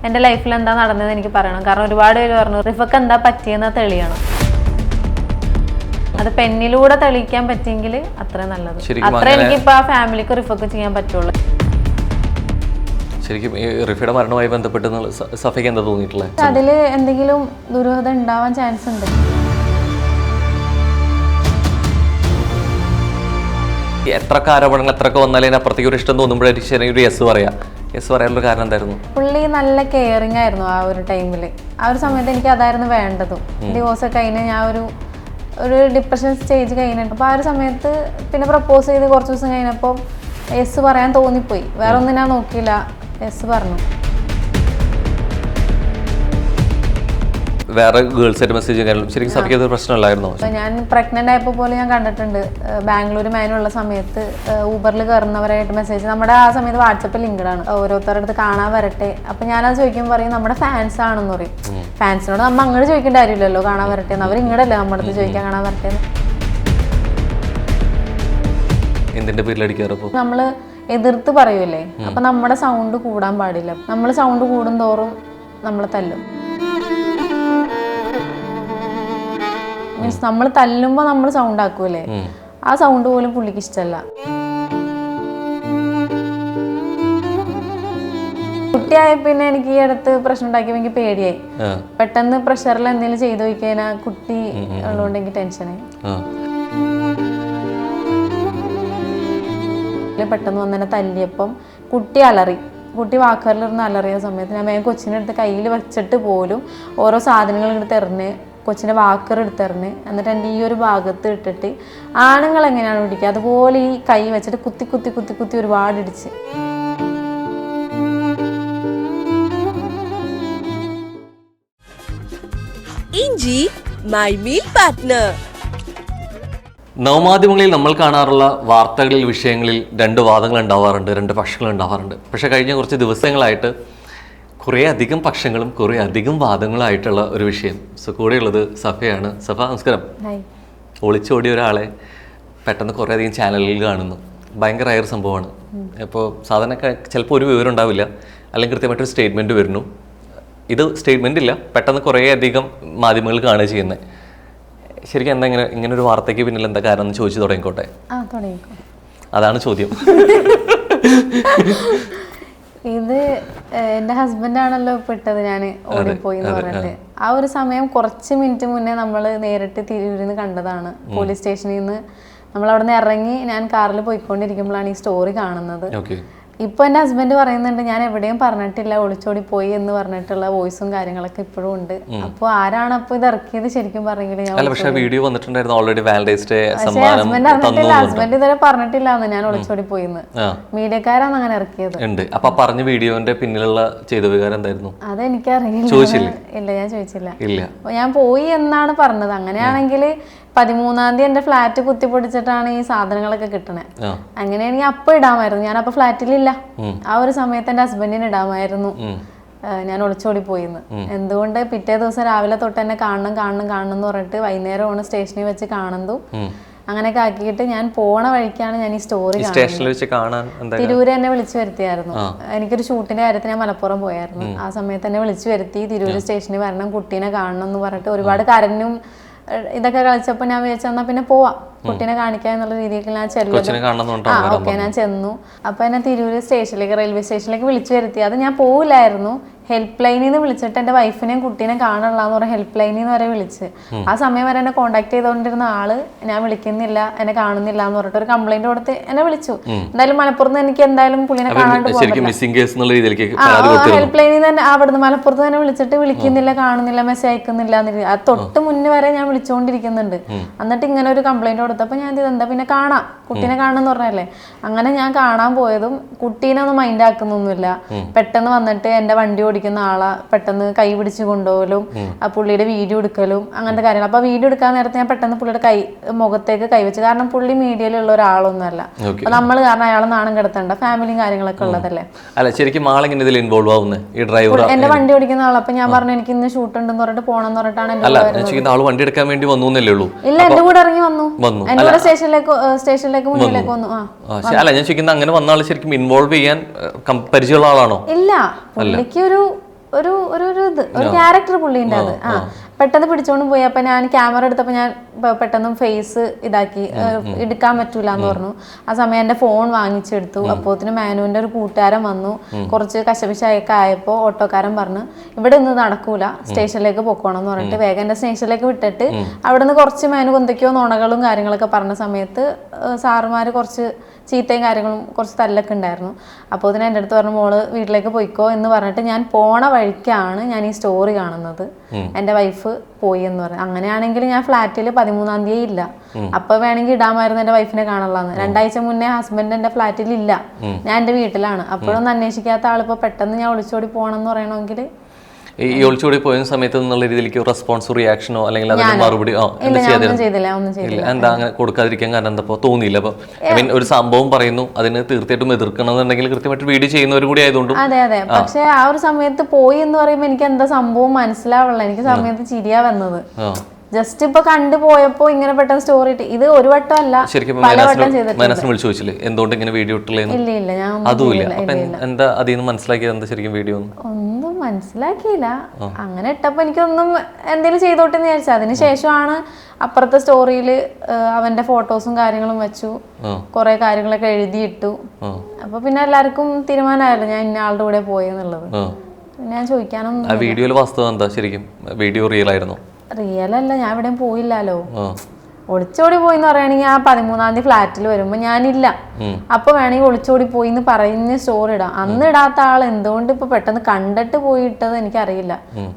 എൻ്റെ ലൈഫിൽ എന്താ നടന്നതെന്ന് എനിക്ക് പറയണം. കാരണം ഒരുപാട് പേര് പറഞ്ഞു റിഫക്ക് എന്താ പറ്റിയെന്ന് തെളിയണം. അത് പെന്നിലൂടെ തെളിയിക്കാൻ പറ്റിയെങ്കിൽ അത്രയും നല്ലത്. അത്ര എനിക്കിപ്പോൾ ആ ഫാമിലിക്ക് റിഫക്ക് ചെയ്യാൻ പറ്റുള്ളൂ. ശരിക്കും ഈ റിഫയുടെ മരണവുമായി ബന്ധപ്പെട്ട് സഫയ്ക്ക് എന്താ തോന്നിയിട്ടുള്ളത്? അതിൽ എന്തെങ്കിലും ദുരൂഹത ഉണ്ടാവാൻ ചാൻസ് ഉണ്ട്. എത്രയൊക്കെ ആരോപണങ്ങൾ എത്രയൊക്കെ വന്നാലും അതിനപ്പുറത്തേക്ക് ഒരു ഇഷ്ടം തോന്നുമ്പോഴായിരിക്കും ശരി ഒരു യെസ് പറയാം. യെസ് പറയാനുള്ള കാരണം എന്തായിരുന്നു? പുള്ളി നല്ല കെയറിങ് ആയിരുന്നു ആ ഒരു ടൈമിൽ. ആ ഒരു സമയത്ത് എനിക്ക് അതായിരുന്നു വേണ്ടതും. ഡിവോഴ്സ് ഒക്കെ കഴിഞ്ഞ് ഞാൻ ഒരു ഡിപ്രഷൻ സ്റ്റേജ് കഴിഞ്ഞിട്ട് അപ്പോൾ ആ ഒരു സമയത്ത് പിന്നെ പ്രപ്പോസ് ചെയ്ത് കുറച്ച് ദിവസം കഴിഞ്ഞപ്പോൾ യെസ് പറയാൻ തോന്നിപ്പോയി. വേറെ ഒന്നും ഞാൻ നോക്കിയില്ല, യെസ് പറഞ്ഞു. വേറെ ഗേൾസായിട്ട് മെസ്സേജ് ചെയ്യാനും ശരിക്കും സഫയ്ക്ക് അതൊരു പ്രശ്നമല്ലായിരുന്നോ? ഞാൻ പ്രഗ്നന്റ് ആയപ്പോൾ പോലും ഞാൻ കണ്ടിട്ടുണ്ട് ബാംഗ്ലൂർ മാനുള്ള സമയത്ത് ഊബറിൽ കയറുന്നവരായിട്ട് മെസ്സേജ്. നമ്മുടെ ആ സമയത്ത് വാട്സപ്പിൽ ലിങ്ക്ഡാണ്, ഓരോരുത്തരുടെ അടുത്ത് കാണാൻ വരട്ടെ. അപ്പം ഞാനത് ചോദിക്കുമ്പോൾ പറയും നമ്മുടെ ഫാൻസ് ആണെന്ന് പറയും. ഫാൻസിനോട് നമ്മൾ അങ്ങോട്ട് ചോദിക്കേണ്ട കാര്യമില്ലല്ലോ കാണാൻ വരട്ടെ എന്ന്. അവർ ഇങ്ങോട്ടല്ലേ നമ്മുടെ അടുത്ത് ചോദിക്കാൻ കാണാൻ വരട്ടെ എന്ന്. എന്തിന്റെ പേരിലടിക്കാറ്? നമ്മൾ എതിർത്ത് പറയൂലേ, അപ്പൊ നമ്മുടെ സൗണ്ട് കൂടാൻ പാടില്ല. നമ്മൾ സൗണ്ട് കൂടും തോറും നമ്മൾ തല്ലും. മീൻസ് നമ്മൾ തല്ലുമ്പോൾ നമ്മൾ സൗണ്ട് ആക്കൂലേ, ആ സൗണ്ട് പോലും പുള്ളിക്ക് ഇഷ്ടമല്ല. കുട്ടിയായ പിന്നെ എനിക്ക് ഈ അടുത്ത് പ്രശ്നം ഉണ്ടാക്കിയപ്പോൾ എനിക്ക് പേടിയായി. പെട്ടെന്ന് പ്രഷറിൽ എന്തെങ്കിലും ചെയ്തു നോക്കിയാൽ കുട്ടി ഉള്ളതുകൊണ്ട് എനിക്ക് ടെൻഷനായി. പെട്ടെന്ന് വന്നെ തല്ലിയപ്പം കുട്ടി അലറി. കുട്ടി വാക്കറിലിരുന്ന് അലറിയ സമയത്ത് ഞാൻ വേഗം കൊച്ചിൻ്റെ അടുത്ത് കയ്യിൽ വെച്ചിട്ട് പോലും ഓരോ സാധനങ്ങൾ എടുത്ത് എറിഞ്ഞ് കൊച്ചിൻ്റെ വാക്കർ എടുത്തെറിഞ്ഞ് എന്നിട്ട് എൻ്റെ ഈ ഒരു ഭാഗത്ത് ഇട്ടിട്ട് ആണുങ്ങൾ എങ്ങനെയാണ് പിടിക്കുക അതുപോലെ ഈ കൈ വെച്ചിട്ട് കുത്തി കുത്തി കുത്തി കുത്തി ഒരുപാട് ഇടിച്ച്. ഇഞ്ചി മൈ മീൽ പാർട്ട്ണർ. നവമാധ്യമങ്ങളിൽ നമ്മൾ കാണാറുള്ള വാർത്തകളിൽ വിഷയങ്ങളിൽ രണ്ട് വാദങ്ങൾ ഉണ്ടാവാറുണ്ട്, രണ്ട് പക്ഷങ്ങൾ ഉണ്ടാവാറുണ്ട്. പക്ഷേ കഴിഞ്ഞ കുറച്ച് ദിവസങ്ങളായിട്ട് കുറേ അധികം പക്ഷങ്ങളും കുറേ അധികം വാദങ്ങളായിട്ടുള്ള ഒരു വിഷയം. സോ കൂടെയുള്ളത് സഫയാണ്. സഫ നമസ്കാരം. ഒളിച്ചോടിയ ഒരാളെ പെട്ടെന്ന് കുറേ അധികം ചാനലുകളിൽ കാണുന്നു. ഭയങ്കര റയർ സംഭവമാണ്. ഇപ്പോൾ സാധാരണ ചിലപ്പോൾ ഒരു വിവരം ഉണ്ടാവില്ല, അല്ലെങ്കിൽ കൃത്യമായിട്ടൊരു സ്റ്റേറ്റ്മെൻറ്റ് വരുന്നു. ഇത് സ്റ്റേറ്റ്മെൻ്റ് ഇല്ല, പെട്ടെന്ന് കുറേ അധികം മാധ്യമങ്ങൾ കാണുക ചെയ്യുന്നത്. ശരിക്കും എന്താ ഇങ്ങനെ ഒരു വാർത്തയ്ക്ക് പിന്നിൽ എന്താ കാരണം എന്ന് ചോദിച്ചു തുടങ്ങിക്കോട്ടെ. അതാണ് ചോദ്യം. ഇത് എൻ്റെ ഹസ്ബൻഡാണല്ലോ പെട്ടത്, ഞാൻ ഓടിപ്പോയി എന്ന് പറഞ്ഞിട്ട്. ആ ഒരു സമയം കുറച്ച് മിനിറ്റ് മുന്നേ നമ്മൾ നേരിട്ട് തിരൂരിൽ നിന്ന് കണ്ടതാണ്. പോലീസ് സ്റ്റേഷനിൽ നിന്ന് നമ്മൾ അവിടെ നിന്ന് ഇറങ്ങി ഞാൻ കാറിൽ പോയിക്കൊണ്ടിരിക്കുമ്പോഴാണ് ഈ സ്റ്റോറി കാണുന്നത്. ഇപ്പൊ എൻ്റെ ഹസ്ബൻഡ് പറയുന്നുണ്ട് ഞാൻ എവിടെയും പറഞ്ഞിട്ടില്ല ഒളിച്ചോടി പോയി എന്ന് പറഞ്ഞിട്ടുള്ള വോയിസും കാര്യങ്ങളൊക്കെ ഇപ്പോഴും ഉണ്ട്. അപ്പൊ ആരാണ് അപ്പൊ ഇത് ഇറക്കിയത് ശരിക്കും പറഞ്ഞെങ്കിൽ ഹസ്ബൻഡ് ഇതുവരെ പറഞ്ഞിട്ടില്ല ഞാൻ ഒളിച്ചോടി പോയിന്ന്. മീഡിയക്കാരാണ് അങ്ങനെ ഇറക്കിയത്. അതെനിക്കറിയില്ല. ഇല്ല, ഞാൻ ചോദിച്ചില്ല. ഞാൻ പോയി എന്നാണ് പറഞ്ഞത്. അങ്ങനെയാണെങ്കിൽ 13-ാം തീയതി എന്റെ ഫ്ലാറ്റ് കുത്തിപ്പൊടിച്ചിട്ടാണ് ഈ സാധനങ്ങളൊക്കെ കിട്ടണേ. അങ്ങനെയാണെങ്കിൽ അപ്പൊ ഇടാമായിരുന്നു. ഞാൻ അപ്പൊ ഫ്ലാറ്റിലില്ല. ആ ഒരു സമയത്ത് എന്റെ ഹസ്ബൻഡിന് ഇടാമായിരുന്നു ഞാൻ ഒളിച്ചോടി പോയിന്ന്. എന്തുകൊണ്ട് പിറ്റേ ദിവസം രാവിലെ തൊട്ട് എന്നെ കാണണം എന്ന് പറഞ്ഞിട്ട് വൈകുന്നേരമാണ് സ്റ്റേഷനിൽ വെച്ച് കാണുന്നു. അങ്ങനെയൊക്കെ ആക്കിയിട്ട് ഞാൻ പോണ വഴിക്കാണ് ഞാൻ ഈ സ്റ്റോറി കാണുന്നത്. തിരൂര് എന്നെ വിളിച്ചു വരുത്തിയായിരുന്നു. എനിക്കൊരു ഷൂട്ടിന്റെ കാര്യത്തിന് ഞാൻ മലപ്പുറം പോയായിരുന്നു. ആ സമയത്ത് എന്നെ വിളിച്ചു വരുത്തി തിരൂര് സ്റ്റേഷനിൽ വരണം, കുട്ടീനെ കാണണം എന്ന് പറഞ്ഞിട്ട് ഒരുപാട് കരഞ്ഞും ഇതൊക്കെ കളിച്ചപ്പോൾ ഞാൻ വിചാരിച്ചു എന്നാൽ പിന്നെ പോവാം, കുട്ടീനെ കാണിക്കാൻ എന്നുള്ള രീതിയിൽ ഞാൻ ഓക്കെ ഞാൻ ചെന്നു. അപ്പൊ എന്നെ തിരൂര് സ്റ്റേഷനിലേക്ക് റെയിൽവേ സ്റ്റേഷനിലേക്ക് വിളിച്ചു വരുത്തി. അത് ഞാൻ പോവില്ലായിരുന്നു. ഹെൽപ്പ് ലൈനിൽ നിന്ന് വിളിച്ചിട്ട് എൻ്റെ വൈഫിനെയും കുട്ടീനെ കാണാനുള്ളതെന്ന് പറഞ്ഞ ഹെൽപ്പ് ലൈനിൽ നിന്ന് വരെ വിളിച്ച്. ആ സമയം വരെ എന്നെ കോൺടാക്ട് ചെയ്തുകൊണ്ടിരുന്ന ആള് ഞാൻ വിളിക്കുന്നില്ല, എന്നെ കാണുന്നില്ല എന്ന് പറഞ്ഞിട്ട് ഒരു കംപ്ലൈന്റ് കൊടുത്ത് എന്നെ വിളിച്ചു. എന്തായാലും മലപ്പുറത്ത് എനിക്ക് എന്തായാലും പുള്ളിനെ കാണാണ്ട് ഹെൽപ്പ് ലൈനിൽ തന്നെ അവിടുന്ന് മലപ്പുറത്ത് തന്നെ വിളിച്ചിട്ട് വിളിക്കുന്നില്ല, കാണുന്നില്ല, മെസ്സേജ് അയക്കുന്നില്ല. അത് തൊട്ട് മുന്നേ വരെ ഞാൻ വിളിച്ചുകൊണ്ടിരിക്കുന്നുണ്ട്. എന്നിട്ട് ഇങ്ങനെ ഒരു കംപ്ലൈന്റ് കൊടുത്തപ്പോൾ ഞാൻ എന്താ പിന്നെ കാണാം, കുട്ടീനെ കാണണമെന്ന് പറഞ്ഞല്ലേ. അങ്ങനെ ഞാൻ കാണാൻ പോയതും കുട്ടീനെ ഒന്നും മൈൻഡ് ആക്കുന്നൊന്നുമില്ല. പെട്ടെന്ന് വന്നിട്ട് എൻ്റെ വണ്ടി ഓടിക്കുന്ന ആളെ പെട്ടെന്ന് കൈ പിടിച്ച് കൊണ്ടുപോകലും ആ പുള്ളിയുടെ വീഡിയോ എടുക്കലും അങ്ങനത്തെ കാര്യങ്ങൾ. അപ്പൊ വീഡിയോ എടുക്കാൻ നേരത്തെ ഞാൻ പെട്ടെന്ന് പുള്ളിയുടെ മുഖത്തേക്ക് കൈവച്ചു. കാരണം പുള്ളി മീഡിയയിലുള്ള ഒരാളൊന്നുമല്ല. അപ്പൊ നമ്മൾ കാരണം അയാളെ നാണം കിടത്തേണ്ട ഫാമിലിയും കാര്യങ്ങളൊക്കെ ഉള്ളതല്ലേ. എന്റെ വണ്ടി ഓടിക്കുന്ന ആൾ. അപ്പൊ ഞാൻ പറഞ്ഞു എനിക്ക് ഇന്ന് ഷൂട്ട് ഉണ്ടെന്ന് പറഞ്ഞിട്ട് പോണെന്ന് പറഞ്ഞിട്ടാണ് ഇല്ല എന്റെ കൂടെ ഇറങ്ങി വന്നു. എന്റെ കൂടെ സ്റ്റേഷനിലേക്ക് മുന്നിലേക്ക് വന്നു. അങ്ങനെ വന്ന ആൾ ശരിക്കും ഇൻവോൾവ് ചെയ്യാൻ പരിചയമുള്ള ആളാണോ? ഇല്ല, പുള്ളിക്ക് ഒരു ഒരു ഒരു ഒരു ക്യാരക്ടർ പുള്ളിൻ്റെ അത്. പെട്ടെന്ന് പിടിച്ചോണ്ട് പോയി. അപ്പൊ ഞാൻ ക്യാമറ എടുത്തപ്പോൾ ഞാൻ പെട്ടെന്ന് ഫേസ് ഇതാക്കി, എടുക്കാൻ പറ്റൂല എന്ന് പറഞ്ഞു. ആ സമയം എൻ്റെ ഫോൺ വാങ്ങിച്ചെടുത്തു. അപ്പോത്തിന് മാനുവിന്റെ ഒരു കൂട്ടുകാരൻ വന്നു. കുറച്ച് കശപിശയൊക്കെ ആയപ്പോൾ ഓട്ടോക്കാരൻ പറഞ്ഞു ഇവിടെ നിന്ന് നടക്കൂല, സ്റ്റേഷനിലേക്ക് പൊക്കോണം എന്ന് പറഞ്ഞിട്ട് വേഗം എൻ്റെ സ്റ്റേഷനിലേക്ക് വിട്ടിട്ട് അവിടെ നിന്ന് കുറച്ച് മാനു എന്തൊക്കെയോ നുണകളും കാര്യങ്ങളൊക്കെ പറഞ്ഞ സമയത്ത് സാറുമാർ കുറച്ച് ചീത്തയും കാര്യങ്ങളും കുറച്ച് തല്ലൊക്കെ ഉണ്ടായിരുന്നു. അപ്പോൾ ഇതിന് എൻ്റെ അടുത്ത് പറഞ്ഞു മോള് വീട്ടിലേക്ക് പോയിക്കോ എന്ന് പറഞ്ഞിട്ട് ഞാൻ പോണ വഴിക്കാണ് ഞാൻ ഈ സ്റ്റോറി കാണുന്നത്. എൻ്റെ വൈഫ് പോയി എന്ന് പറഞ്ഞു. അങ്ങനെയാണെങ്കിൽ ഞാൻ ഫ്ലാറ്റിൽ 13-ാം തീയതി ഇല്ല. അപ്പൊ വേണമെങ്കിൽ ഇടാമായിരുന്നു എൻ്റെ വൈഫിനെ കാണുള്ളതെന്ന്. 2 ആഴ്ച മുന്നേ ഹസ്ബൻഡ് എൻ്റെ ഫ്ലാറ്റിൽ ഇല്ല, ഞാൻ എൻ്റെ വീട്ടിലാണ്. അപ്പോഴൊന്നും അന്വേഷിക്കാത്ത ആളിപ്പോൾ പെട്ടെന്ന് ഞാൻ ഒളിച്ചോടി പോകണം എന്ന് പറയണമെങ്കിൽ ഈ ഒളിച്ചോടി പോയ സമയത്ത് എന്നുള്ള രീതിയിലേക്ക് റെസ്പോൺസോ റിയാക്ഷനോ അല്ലെങ്കിൽ അതിന്റെ മറുപടി എന്താ അങ്ങനെ കൊടുക്കാതിരിക്കാൻ കാരണം എന്താ തോന്നിയില്ല? അപ്പൊ ഐ മീൻ ഒരു സംഭവം പറയുന്നു, അതിന് തീർച്ചയായിട്ടും എതിർക്കണമെന്നുണ്ടെങ്കിൽ കൃത്യമായിട്ട് വീഡിയോ ചെയ്യുന്നവരും കൂടി ആയതുകൊണ്ട്. അതെ അതെ. പക്ഷെ ആ ഒരു സമയത്ത് പോയി എന്ന് പറയുമ്പോൾ എനിക്ക് എന്താ സംഭവം മനസ്സിലാവുള്ള. എനിക്ക് സമയത്ത് ചിരിയാ വന്നത്. ജസ്റ്റ് ഇപ്പൊ കണ്ടുപോയപ്പോ ഇങ്ങനെ പെട്ടെന്ന് സ്റ്റോറി ഇട്ട് ഇത് ഒരു വട്ടം അല്ല, പലവട്ടം ചെയ്തിട്ടുണ്ട്. വിളിച്ചു ചോദിച്ചില്ലേ എന്തുകൊണ്ട് ഇങ്ങനെ വീഡിയോ ഇട്ടില്ലെന്ന്? ഇല്ല ഇല്ല, ഞാൻ അതുമില്ല. അപ്പൊ എന്താ അതിൽ നിന്ന് മനസ്സിലാക്കിയത് എന്താ ശരിക്കും? വീഡിയോ ഒന്നും മനസ്സിലാക്കിയില്ല. അങ്ങനെ ഇട്ടപ്പോ എനിക്കൊന്നും എന്തെങ്കിലും ചെയ്തോട്ടെന്ന് വിചാരിച്ചു. അതിനുശേഷമാണ് അപ്പുറത്തെ സ്റ്റോറിയിൽ അവന്റെ ഫോട്ടോസും കാര്യങ്ങളും വെച്ചു, കുറെ കാര്യങ്ങളൊക്കെ എഴുതിയിട്ടു. അപ്പൊ പിന്നെ എല്ലാവർക്കും തീരുമാനമായല്ലോ ഞാൻ ഇന്ന ആളുടെ കൂടെ പോയെന്നുള്ളത്. ഞാൻ ചോദിക്കാനൊന്നും. ആ വീഡിയോയിൽ വാസ്തവം എന്താ ശരിക്കും? വീഡിയോ റിയൽ ആയിരുന്നോ? റിയൽ അല്ല, ഞാൻ എവിടെയും പോയില്ലല്ലോ. ഒളിച്ചോടി പോയി എന്ന് പറയുകയാണെങ്കിൽ ആ 13-ാം തീയതി ഫ്ലാറ്റിൽ വരുമ്പോ ഞാനില്ല. അപ്പൊ വേണമെങ്കിൽ ഒളിച്ചോടി പോയി എന്ന് പറഞ്ഞ് സ്റ്റോറി ഇടാം. അന്ന് ഇടാത്ത ആൾ എന്തുകൊണ്ട് ഇപ്പൊ പെട്ടെന്ന് കണ്ടിട്ട് പോയി ഇട്ടത് എനിക്കറിയില്ല,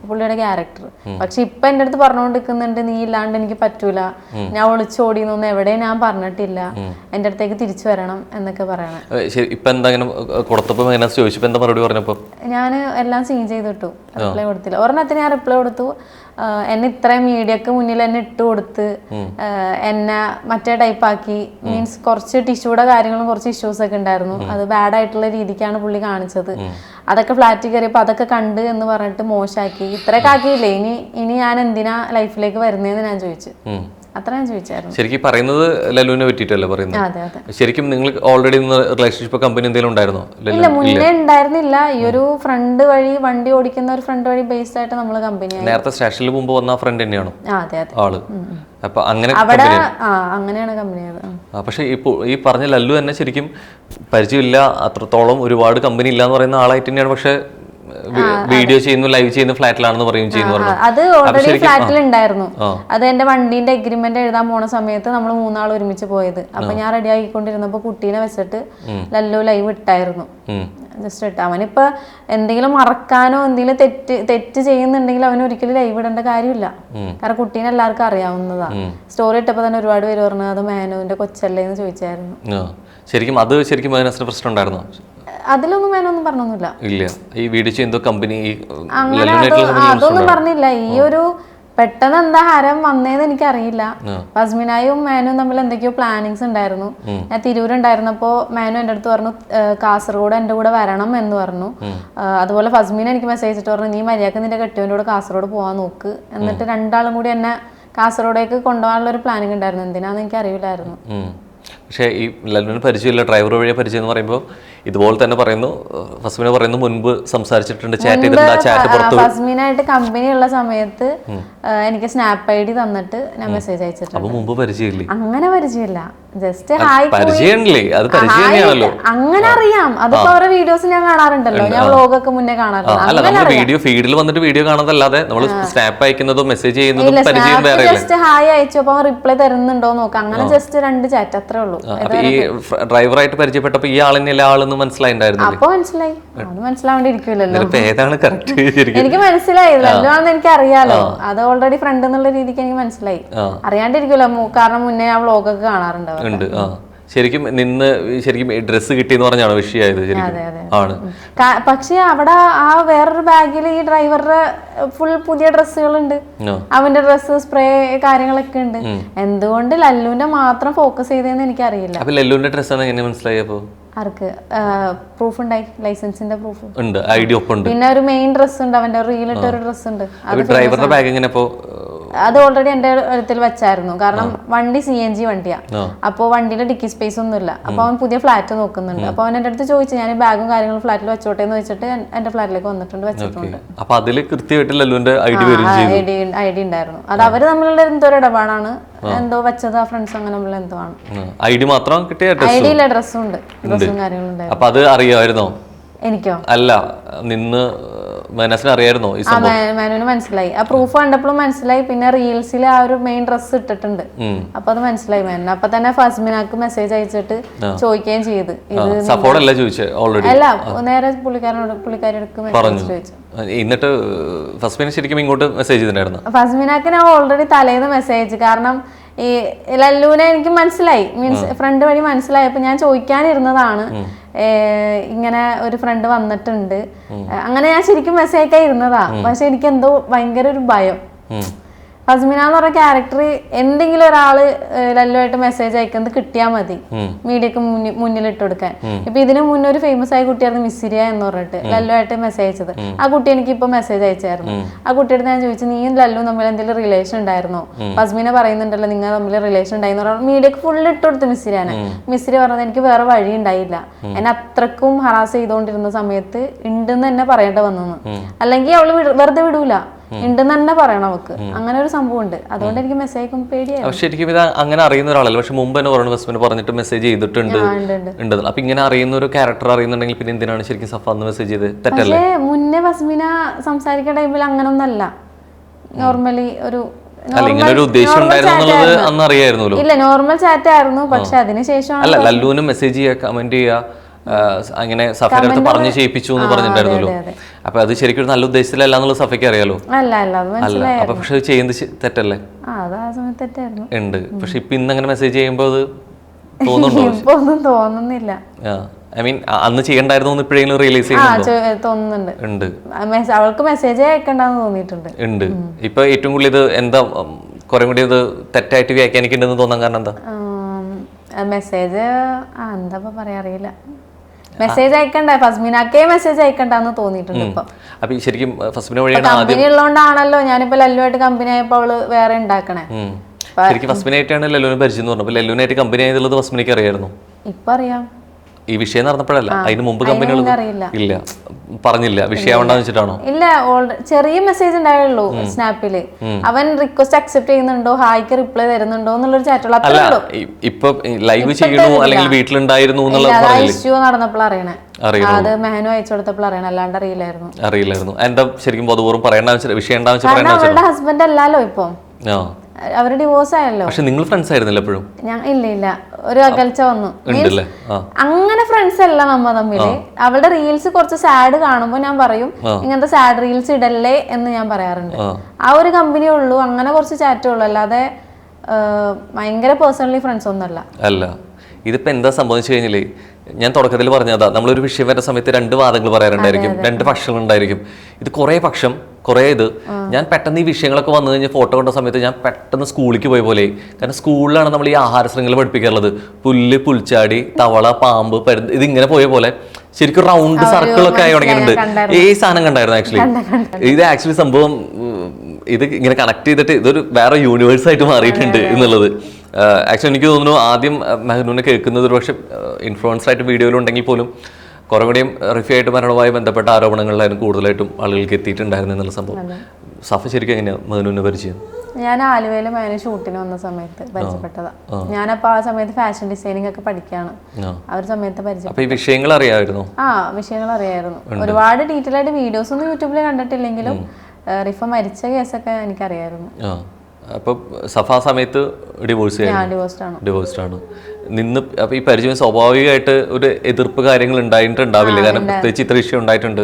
പുള്ളിയുടെ ക്യാരക്ടർ. പക്ഷെ ഇപ്പൊ എന്റെ അടുത്ത് പറഞ്ഞുകൊണ്ടിരിക്കുന്നുണ്ട് നീ ഇല്ലാണ്ട് എനിക്ക് പറ്റൂല, ഞാൻ ഒളിച്ചോടി എന്നൊന്നും എവിടെയും ഞാൻ പറഞ്ഞിട്ടില്ല, എന്റെ അടുത്തേക്ക് തിരിച്ചു വരണം എന്നൊക്കെ പറയണം. ഞാൻ എല്ലാം സീൻ ചെയ്തിട്ടു, റിപ്ലൈ കൊടുത്തില്ല. ഒരെണ്ണത്തിന് ഞാൻ റിപ്ലൈ കൊടുത്തു. എന്നെ ഇത്രയും മീഡിയക്ക് മുന്നിൽ എന്നെ ഇട്ട് കൊടുത്ത് എന്നെ മറ്റേ ടൈപ്പാക്കി. മീൻസ് കുറച്ച് ടിഷ്യൂടെ കാര്യങ്ങളും കുറച്ച് ഇഷ്യൂസ് ഒക്കെ ഉണ്ടായിരുന്നു. അത് ബാഡ് ആയിട്ടുള്ള രീതിക്കാണ് പുള്ളി കാണിച്ചത്. അതൊക്കെ ഫ്ലാറ്റിൽ കയറിയപ്പോൾ അതൊക്കെ കണ്ട് എന്ന് പറഞ്ഞിട്ട് മോശമാക്കി. ഇത്രയൊക്കെ ആക്കിയില്ലേ, ഇനി ഞാൻ എന്തിനാ ലൈഫിലേക്ക് വരുന്നതെന്ന് ഞാൻ ചോദിച്ചു. അത്ര ഞാൻ ചോദിച്ചായിരുന്നു. ശരിക്കും പറയുന്നത് ലല്ലുവിനെ പറ്റിയിട്ടല്ലേ പറയുന്നത്? ശരിക്കും നിങ്ങൾ ഓൾറെഡി റിലേഷൻഷിപ്പ് കമ്പനി എന്തെങ്കിലും ഉണ്ടായിരുന്നോ? ഇല്ല, മുന്നേ ഉണ്ടായിരുന്നില്ല. ഈ ഒരു ഫ്രണ്ട് വഴി, വണ്ടി ഓടിക്കുന്ന ഒരു ഫ്രണ്ട് വഴി ബേസ്ഡ് ആയിട്ട് നമ്മൾ കമ്പനി. നേരത്തെ സ്റ്റേഷനിൽ മുമ്പ് വന്ന ഫ്രണ്ട് തന്നെയാണോ ആള്? അപ്പൊ അങ്ങനെയാണ് കമ്പനിയത്. പക്ഷെ ഈ പറഞ്ഞ ലല്ലു തന്നെ ശരിക്കും പരിചയമില്ല, അത്രത്തോളം ഒരുപാട് കമ്പനി ഇല്ല എന്ന് പറയുന്ന ആളായിട്ട് തന്നെയാണ്. പക്ഷെ വീഡിയോ ചെയ്യുന്നു, ലൈവ് ചെയ്യുന്നു, ഫ്ലാറ്റിലാണെന്ന് പറയും ചെയ്യുന്നു. അത് ഓൾറെഡി ഫ്ലാറ്റിൽ ഉണ്ടായിരുന്നു. അത് എന്റെ വണ്ടീന്റെ എഗ്രിമെന്റ് എഴുതാൻ പോണ സമയത്ത് നമ്മൾ 3 ആൾ ഒരുമിച്ച് പോയത്. അപ്പൊ ഞാൻ റെഡി ആക്കിക്കൊണ്ടിരുന്നപ്പോ കുട്ടീനെ വെച്ചിട്ട് ലല്ലു ലൈവ് ഇട്ടായിരുന്നു. ജസ്റ്റ് ഇട്ട അവനിപ്പോ എന്തെങ്കിലും മറക്കാനോ എന്തെങ്കിലും തെറ്റ് ചെയ്യുന്നുണ്ടെങ്കിൽ അവന് ഒരിക്കലും ലൈവ് ഇടേണ്ട കാര്യമില്ല. കാരണം കുട്ടീനെ എല്ലാവർക്കും അറിയാവുന്നതാ. സ്റ്റോറി ഇട്ടപ്പോ തന്നെ ഒരുപാട് പേര് പറഞ്ഞു അത് മാനുവിന്റെ കൊച്ചല്ലേ എന്ന് ചോദിച്ചായിരുന്നു. ശരിക്കും അത് ശരിക്കും പ്രശ്നം ഉണ്ടായിരുന്നു? അതിലൊന്നും മേനൊന്നും പറഞ്ഞൊന്നുമില്ല. ഇല്ല, ഈ വീഡിയോ ചെയ്യുന്ന കമ്പനി അങ്ങനെ അതൊന്നും പറഞ്ഞില്ല. ഈ ഒരു പെട്ടെന്ന് എന്താ ഹരം വന്നേന്ന് എനിക്കറിയില്ല. ഫസ്മിനായും മാനും തമ്മിൽ എന്തൊക്കെയോ പ്ലാനിങ്സ് ഉണ്ടായിരുന്നു. ഞാൻ തിരൂരുണ്ടായിരുന്നപ്പോ മാനു എൻ്റെ അടുത്ത് പറഞ്ഞു കാസർഗോഡ് എൻ്റെ കൂടെ വരണം എന്ന് പറഞ്ഞു. അതുപോലെ ഫസ്മീന എനിക്ക് മെസ്സേജ് അയച്ചിട്ട് പറഞ്ഞു നീ മര്യാദക്ക് നിന്റെ കെട്ടിയവൻ്റെ കൂടെ കാസർഗോഡ് പോകാൻ നോക്ക്, എന്നിട്ട് 2 ആളും കൂടി എന്നെ കാസർഗോഡേക്ക് കൊണ്ടുപോകാനുള്ള ഒരു പ്ലാനിങ് ഉണ്ടായിരുന്നു. എന്തിനാന്ന് എനിക്ക് അറിയില്ലായിരുന്നു. പക്ഷേ ഈ ലല്ലുവിന് പരിചയമില്ല, ഡ്രൈവർ വഴിയെ പരിചയം എന്ന് പറയുമ്പോൾ ഇതുപോലെ തന്നെ പറയുന്നു. ഫസ്മിന പറയുന്നു മുൻപ് സംസാരിച്ചിട്ടുണ്ട്, ചാറ്റ് ചെയ്തിട്ടുണ്ട്. ആ ചാറ്റ് പുറത്ത് ഫസ്മിനായിട്ട് കമ്പനി ഉള്ള സമയത്ത് എനിക്ക് സ്നാപ്പ് ഐ ഡി തന്നിട്ട് ഞാൻ മെസ്സേജ് അയച്ചിട്ടുണ്ട്. അപ്പൊ മുമ്പ് പരിചയമില്ലേ? അങ്ങനെ പരിചയമില്ല, ജസ്റ്റ് ഹായ് അങ്ങനെ അറിയാം. അതിപ്പോ അവരുടെ വീഡിയോസ് ഞാൻ കാണാറുണ്ടല്ലോ, ഞാൻ വ്ലോഗൊക്കെ മുന്നേ കാണാറുണ്ട്. വീഡിയോ ഫീഡിൽ വന്നിട്ട് വീഡിയോ കാണാതല്ലാതെ നമ്മൾ സ്നാപ്പ് അയക്കുന്നതോ മെസ്സേജ് ചെയ്യുന്നതോ പരിചയം വേറെ. ജസ്റ്റ് ഹായ് അയച്ചു, അപ്പൊ റിപ്ലൈ തരുന്നുണ്ടോ നോക്കാം. അങ്ങനെ ജസ്റ്റ് 2 ചാറ്റ് അത്രേ ഉള്ളൂ. ഈ ഡ്രൈവറായിട്ട് പരിചയപ്പെട്ടപ്പോ ഈ ആളിനെ ആളെന്ന് മനസ്സിലായിണ്ടായിരുന്നു? അപ്പൊ മനസ്സിലായി, മനസ്സിലാവേണ്ടിരിക്കില്ലല്ലോ. എനിക്ക് മനസ്സിലായില്ല, എന്താണെന്ന് എനിക്ക് അറിയാലോ. അത് ഓൾറെഡി ഫ്രണ്ട് എന്നുള്ള രീതിക്ക് എനിക്ക് മനസ്സിലായി. അറിയാണ്ടിരിക്കുമല്ലോ, കാരണം മുന്നേ ആ വ്ലോഗൊക്കെ കാണാറുണ്ടാവും. ശരിക്കും ഡ്രസ്സ് കിട്ടിയെന്ന് പറഞ്ഞാണ് വിഷയമായത്. ആണ്. പക്ഷെ അവിടെ ആ വേറൊരു ബാഗിൽ ഈ ഡ്രൈവറുടെ ഫുൾ പുതിയ ഡ്രസ്സുകളുണ്ട്, അവന്റെ ഡ്രസ്സ് സ്പ്രേ കാര്യങ്ങളൊക്കെ ഉണ്ട്. എന്തുകൊണ്ട് ലല്ലുവിന്റെ മാത്രം ഫോക്കസ് ചെയ്തതെന്ന് എനിക്കറിയില്ല. ലല്ലുവിന്റെ ഡ്രസ്സാണ് എങ്ങനെ മനസ്സിലായപ്പോ? ആർക്ക് പ്രൂഫ് ഉണ്ടായി, ലൈസൻസിന്റെ പ്രൂഫ് ഉണ്ട്, ഐഡി ഒപ്പം ഉണ്ട്. പിന്നെ ഒരു മെയിൻ ഡ്രസ് ഉണ്ട്, അവന്റെ റീലിട്ട ഒരു ഡ്രസ് ഉണ്ട്. ഡ്രൈവറുടെ ബാഗ് എങ്ങനെ അത് ഓൾറെഡി എന്റെ അടുത്തിൽ വെച്ചായിരുന്നു. കാരണം വണ്ടി CNG വണ്ടിയാ. അപ്പോൾ വണ്ടിയുടെ ഡിക്കി സ്പേസ് ഒന്നുമില്ല. അപ്പൊ അവൻ പുതിയ ഫ്ലാറ്റ് നോക്കുന്നുണ്ട്. അപ്പൊ അവൻ എന്റെ അടുത്ത് ചോദിച്ചു, ഞാൻ ബാഗും കാര്യങ്ങളും ഫ്ലാറ്റിൽ വെച്ചോട്ടെ എന്ന് വെച്ചിട്ട് എന്റെ ഫ്ലാറ്റിലേക്ക് വന്നിട്ടുണ്ട്, വെച്ചിട്ടുണ്ട്. അപ്പൊ അതില് കൃത്യമായിട്ട് ഐഡി ഉണ്ടായിരുന്നു. അത് അവര് തമ്മിലുള്ള എന്തോ ഒരു ഇടപാടാണ്, എന്തോ വെച്ചത് ആ ഫ്രണ്ട്സ് അങ്ങനെ നമ്മൾ എന്തോ ആണ്. ഐഡി മാത്രം കിട്ടിയ ഐഡി ഇല്ല, ഡ്രസ്സും ഉണ്ട്, ഡ്രസ്സും കാര്യങ്ങളും ഉണ്ടായിരുന്നു. അപ്പൊ അത് അറിയാമായിരുന്നോ? എനിക്കോ? അല്ല, നിന്ന് മനസ്സിന് അറിയായിരുന്നോ? മാനുവിന് മനസ്സിലായി. ആ പ്രൂഫ് കണ്ടപ്പോഴും മനസ്സിലായി. പിന്നെ റീൽസിൽ ആ ഒരു മെയിൻ ഡ്രസ് ഇട്ടിട്ടുണ്ട്, അപ്പൊ അത് മനസ്സിലായി മാനുവിന്. അപ്പൊ തന്നെ ഫസ്മിനാക്ക് മെസ്സേജ് അയച്ചിട്ട് ചോദിക്കുകയും ചെയ്ത്. അല്ല, നേരെ പുള്ളിക്കാരിയോട് മെസ്സേജ് ചോദിച്ചു. എന്നിട്ട് ഫസ്മിന ശരിക്കും ഇങ്ങോട്ട് മെസ്സേജ് ചെയ്തിട്ടുണ്ടായിരുന്നു. ഫസ്മിനാക്ക് ഞാൻ ഓൾറെഡി തലേന്ന് മെസ്സേജ് അയച്ചു. കാരണം ഈ ലല്ലുവിനെ എനിക്ക് മനസ്സിലായി, മീൻസ് ഫ്രണ്ട് വഴി മനസ്സിലായപ്പോ ഞാൻ ചോദിക്കാനിരുന്നതാണ്, ഇങ്ങനെ ഒരു ഫ്രണ്ട് വന്നിട്ടുണ്ട്. അങ്ങനെ ഞാൻ ശരിക്കും മെസ്സേജ് അയക്കാൻ ഇരുന്നതാ. പക്ഷെ എനിക്ക് എന്തോ ഭയങ്കര ഒരു ഭയം. ഫസ്മിന എന്ന് പറഞ്ഞ ക്യാരക്ടർ എന്തെങ്കിലും ഒരാള് ലല്ലുവായിട്ട് മെസ്സേജ് അയക്കുന്നത് കിട്ടിയാൽ മതി, മീഡിയക്ക് മുന്നിൽ ഇട്ട് കൊടുക്കാൻ. ഇപ്പൊ ഇതിനു മുന്നേ ഒരു ഫേമസ് ആയ കുട്ടിയായിരുന്നു മിസ്സിരിയ എന്ന് പറഞ്ഞിട്ട് ലല്ലുവായിട്ട് മെസ്സേജ് അയച്ചത്. ആ കുട്ടി എനിക്ക് ഇപ്പൊ മെസ്സേജ് അയച്ചായിരുന്നു. ആ കുട്ടിയുടെ ഞാൻ ചോദിച്ചു, നീയും ലല്ലു തമ്മിൽ എന്തെങ്കിലും റിലേഷൻ ഉണ്ടായിരുന്നോ? ഫസ്മിന പറയുന്നുണ്ടല്ലോ നിങ്ങൾ തമ്മിൽ റിലേഷൻ ഉണ്ടായി. മീഡിയക്ക് ഫുൾ ഇട്ട് കൊടുത്തു മിസ്സിരിയാനെ. മിസ്സിരി പറഞ്ഞത് എനിക്ക് വേറെ വഴി ഉണ്ടായില്ല, എന്നെ അത്രക്കും ഹറാസ് ചെയ്തോണ്ടിരുന്ന സമയത്ത് ഉണ്ടെന്ന് തന്നെ പറയേണ്ട വന്നു. അല്ലെങ്കിൽ അവള് വെറുതെ വിടൂല, ഉണ്ടെന്ന് തന്നെ പറയണം അവക്ക്. അങ്ങനെ ഒരു സംഭവം ഉണ്ട്. അതുകൊണ്ട് എനിക്ക് മെസ്സേജ് അയക്കുമ്പോൾ പേടിയായിരുന്നു. ശരിക്കും ഇത് അങ്ങനെ അറിയുന്ന ഒരാളല്ല, പക്ഷെ മുമ്പ് തന്നെ പറഞ്ഞു ഫസ്മിന് പറഞ്ഞിട്ട് മെസ്സേജ് ചെയ്തിട്ടുണ്ട്. അപ്പൊ ഇങ്ങനെ അറിയുന്ന ഒരു ക്യാരക്ടർ അറിയുന്നുണ്ടെങ്കിൽ പിന്നെ എന്തിനാണ് ശരിക്കും സഫ അന്ന് മെസ്സേജ് ചെയ്ത്? തെറ്റല്ലേ? മുന്നേ ഫസ്മിന സംസാരിക്കുന്ന ടൈമിൽ അങ്ങനെ ഒന്നല്ല, നോർമലി ഒരു ഇല്ല, നോർമൽ ചാറ്റ് ആയിരുന്നു. പക്ഷെ അതിനുശേഷം അല്ല, ലല്ലുവിന് മെസ്സേജ് ചെയ്യുക, കമന്റ് ചെയ്യുക, അങ്ങനെ സഫയുടെ അടുത്ത് പറഞ്ഞു ചെയ്യിപ്പിച്ചു എന്ന് പറഞ്ഞിട്ടുണ്ടായിരുന്നല്ലോ. അപ്പൊ അത് ശരിക്കും ഒരു നല്ല ഉദ്ദേശത്തിലല്ല എന്നുള്ളത് സഫയ്ക്ക് അറിയാലോ. അല്ല, അപ്പൊ പക്ഷെ ചെയ്യുന്നത് തെറ്റല്ലേ? ഉണ്ട്. പക്ഷെ ഇപ്പൊ ഇന്ന് അങ്ങനെ മെസ്സേജ് ചെയ്യുമ്പോ അത് തോന്നുന്നില്ല. ഐ മീൻ അന്ന് ചെയ്യണ്ടായിരുന്നു ഇപ്പോഴെങ്കിലും റിയലൈസ് തോന്നുന്നുണ്ട്. അവൾക്ക് മെസ്സേജ് അയക്കണ്ടെന്ന് തോന്നിയിട്ടുണ്ട്. ഉണ്ട്. ഇപ്പൊ ഏറ്റവും കൂടുതൽ ഇത് എന്താ കുറെ കൂടി ഇത് തെറ്റായിട്ട് വ്യാഖ്യാനിക്കേണ്ടെന്ന് തോന്നാൻ കാരണം എന്താ? മെസ്സേജ് എന്താ പറയാ അറിയില്ല. മെസ്സേജ് അയക്കണ്ട, ഫസ്മിനാക്കേ മെസ്സേജ് അയക്കണ്ടെന്ന് തോന്നിയിട്ടുണ്ട് ഇപ്പൊ. ശരിക്കും കമ്പനി ഉള്ളതുകൊണ്ടാണല്ലോ ഞാനിപ്പോ ലല്ലുവായിട്ട് കമ്പനി ആയപ്പോ അവള് വേറെ ഉണ്ടാക്കണേ. ശരിക്കും ഫസ്മിനായിട്ടാണ് ലല്ലുവിനെ പരിചയം എന്ന് പറഞ്ഞത്. ലല്ലുവിനായിട്ട് കമ്പനി ആയതുള്ളത് ഫസ്മിനയ്ക്ക് അറിയായിരുന്നു. ഇപ്പൊ അറിയാം. ഈ വിഷയം നടന്നപ്പോഴല്ല, അതിന് മുമ്പ് കമ്പനികൾ ഇല്ല പറഞ്ഞില്ല. വിഷയം ഉണ്ടാന്ന് വെച്ചിട്ടാണോ? ഇല്ല, ചെറിയ മെസ്സേജ് ഉണ്ടായുള്ളൂ സ്നാപ്പില്. അവൻ റിക്വസ്റ്റ് അക്സെപ്റ്റ് ചെയ്യുന്നുണ്ടോ, ഹായ്ക്ക് റിപ്ലൈ തരുന്നുണ്ടോ എന്നുള്ളൊരു ചാറ്റുള്ളൂ. ഇപ്പൊ ലൈവ് ചെയ്യണോ അല്ലെങ്കിൽ വീട്ടിലുണ്ടായിരുന്നു ഇഷ്യൂ നടന്നപ്പോൾ അറിയണേ. അത് മെഹനു അയച്ചു കൊടുത്തപ്പോൾ അറിയണം, അല്ലാണ്ട് അറിയില്ലായിരുന്നു. എന്താ ശരിക്കും ബോധപൂർവ്വം പറയേണ്ട വിഷയം? അവളുടെ ഹസ്ബൻഡ് അല്ലല്ലോ ഇപ്പൊ, അവര് ഡിവോഴ്സ് ആയല്ലോ. പക്ഷെ നിങ്ങൾ ഫ്രണ്ട്സ് ആയിരുന്നില്ല എപ്പോഴും? ഇല്ല, ഒരു അകൽച്ച വന്നു. അങ്ങനെ ഫ്രണ്ട്സ് അല്ല നമ്മ തമ്മില്. അവളുടെ റീൽസ് കുറച്ച് സാഡ് കാണുമ്പോ ഞാൻ പറയും ഇങ്ങനത്തെ സാഡ് റീൽസ് ഇടല്ലേ എന്ന് ഞാൻ പറയാറുണ്ട്. ആ ഒരു കമ്പനിയേ ഉള്ളൂ, അങ്ങനെ കുറച്ച് ചാറ്റേ ഉള്ളൂ, അല്ലാതെ ഭയങ്കര പേഴ്സണലി ഫ്രണ്ട്സ് ഒന്നുമല്ല. അല്ല, ഇതിപ്പോ എന്താ സംഭവിച്ചു കഴിഞ്ഞാല്, ഞാൻ തുടക്കത്തിൽ പറഞ്ഞതാ, നമ്മളൊരു വിഷയം വരുന്ന സമയത്ത് രണ്ട് വാദങ്ങൾ പറയാറുണ്ടായിരിക്കും, രണ്ട് പക്ഷങ്ങൾ ഉണ്ടായിരിക്കും. ഇത് കുറേ പക്ഷം കുറേ ഇത്. ഞാൻ പെട്ടെന്ന് ഈ വിഷയങ്ങളൊക്കെ വന്നു കഴിഞ്ഞാൽ ഫോട്ടോ കണ്ട സമയത്ത് ഞാൻ പെട്ടെന്ന് സ്കൂളിലേക്ക് പോയ പോലെ. കാരണം സ്കൂളിലാണ് നമ്മൾ ഈ ആഹാര ശൃംഖല പഠിപ്പിക്കാറുള്ളത്. പുല്ല്, പുൽച്ചാടി, തവള, പാമ്പ്, പരുന്ത്, ഇതിങ്ങനെ പോയ പോലെ ശരിക്കും റൗണ്ട് സർക്കിളൊക്കെ ആയി തുടങ്ങിയിട്ടുണ്ട്. ഈ സാധനം കണ്ടായിരുന്നു ആക്ച്വലി. ഇത് ആക്ച്വലി സംഭവം ഇത് ഇങ്ങനെ കണക്ട് ചെയ്തിട്ട് ഇതൊരു വേറെ യൂണിവേഴ്സ് ആയിട്ട് മാറിയിട്ടുണ്ട് എന്നുള്ളത്. ആക്ച്വലി എനിക്ക് തോന്നുന്നു ആദ്യം മെഹനൂനെ കേൾക്കുന്നത് ഒരു പക്ഷെ ഇൻഫ്ലുവൻസർ ആയിട്ട് വീഡിയോയിലുണ്ടെങ്കിൽ പോലും കുറെ കൂടിയും റിഫിയായിട്ട് മരണവുമായി ബന്ധപ്പെട്ട ആരോപണങ്ങളിലായിരുന്നു കൂടുതലായിട്ടും ആളുകൾക്ക് എത്തിയിട്ടുണ്ടായിരുന്നു എന്നുള്ള സംഭവം. സഫ ശരിക്കും എങ്ങനെയാണ് മെഹനൂനെ പരിചയം? ഞാൻ ആലുവയിൽ മേലെ ഷൂട്ടിന് വന്ന സമയത്ത് പരിചയപ്പെട്ടതാ. ഞാനപ്പോ ആ സമയത്ത് ഫാഷൻ ഡിസൈനിങ് ഒക്കെ പഠിക്കാണ്. ആ ഒരു സമയത്ത് പരിചയം. ഈ വിഷയങ്ങൾ അറിയാമായിരുന്നു? വിഷയങ്ങൾ അറിയായിരുന്നു. ഒരുപാട് ഡീറ്റെയിൽ ആയിട്ട് വീഡിയോസ് ഒന്നും യൂട്യൂബിൽ കണ്ടിട്ടില്ലെങ്കിലും റിഫ മരിച്ച കേസൊക്കെ എനിക്കറിയായിരുന്നു. അപ്പൊ സഫ സമയത്ത് ഡിവോഴ്സ്ഡ് ആണ് നിന്ന്. അപ്പൊ ഈ പരിചയം സ്വാഭാവികമായിട്ട് ഒരു എതിർപ്പ് കാര്യങ്ങൾ ഉണ്ടായിട്ടുണ്ടാവില്ല. കാരണം പ്രത്യേകിച്ച് ഇത്ര ഇഷ്യൂ ഉണ്ടായിട്ടുണ്ട്.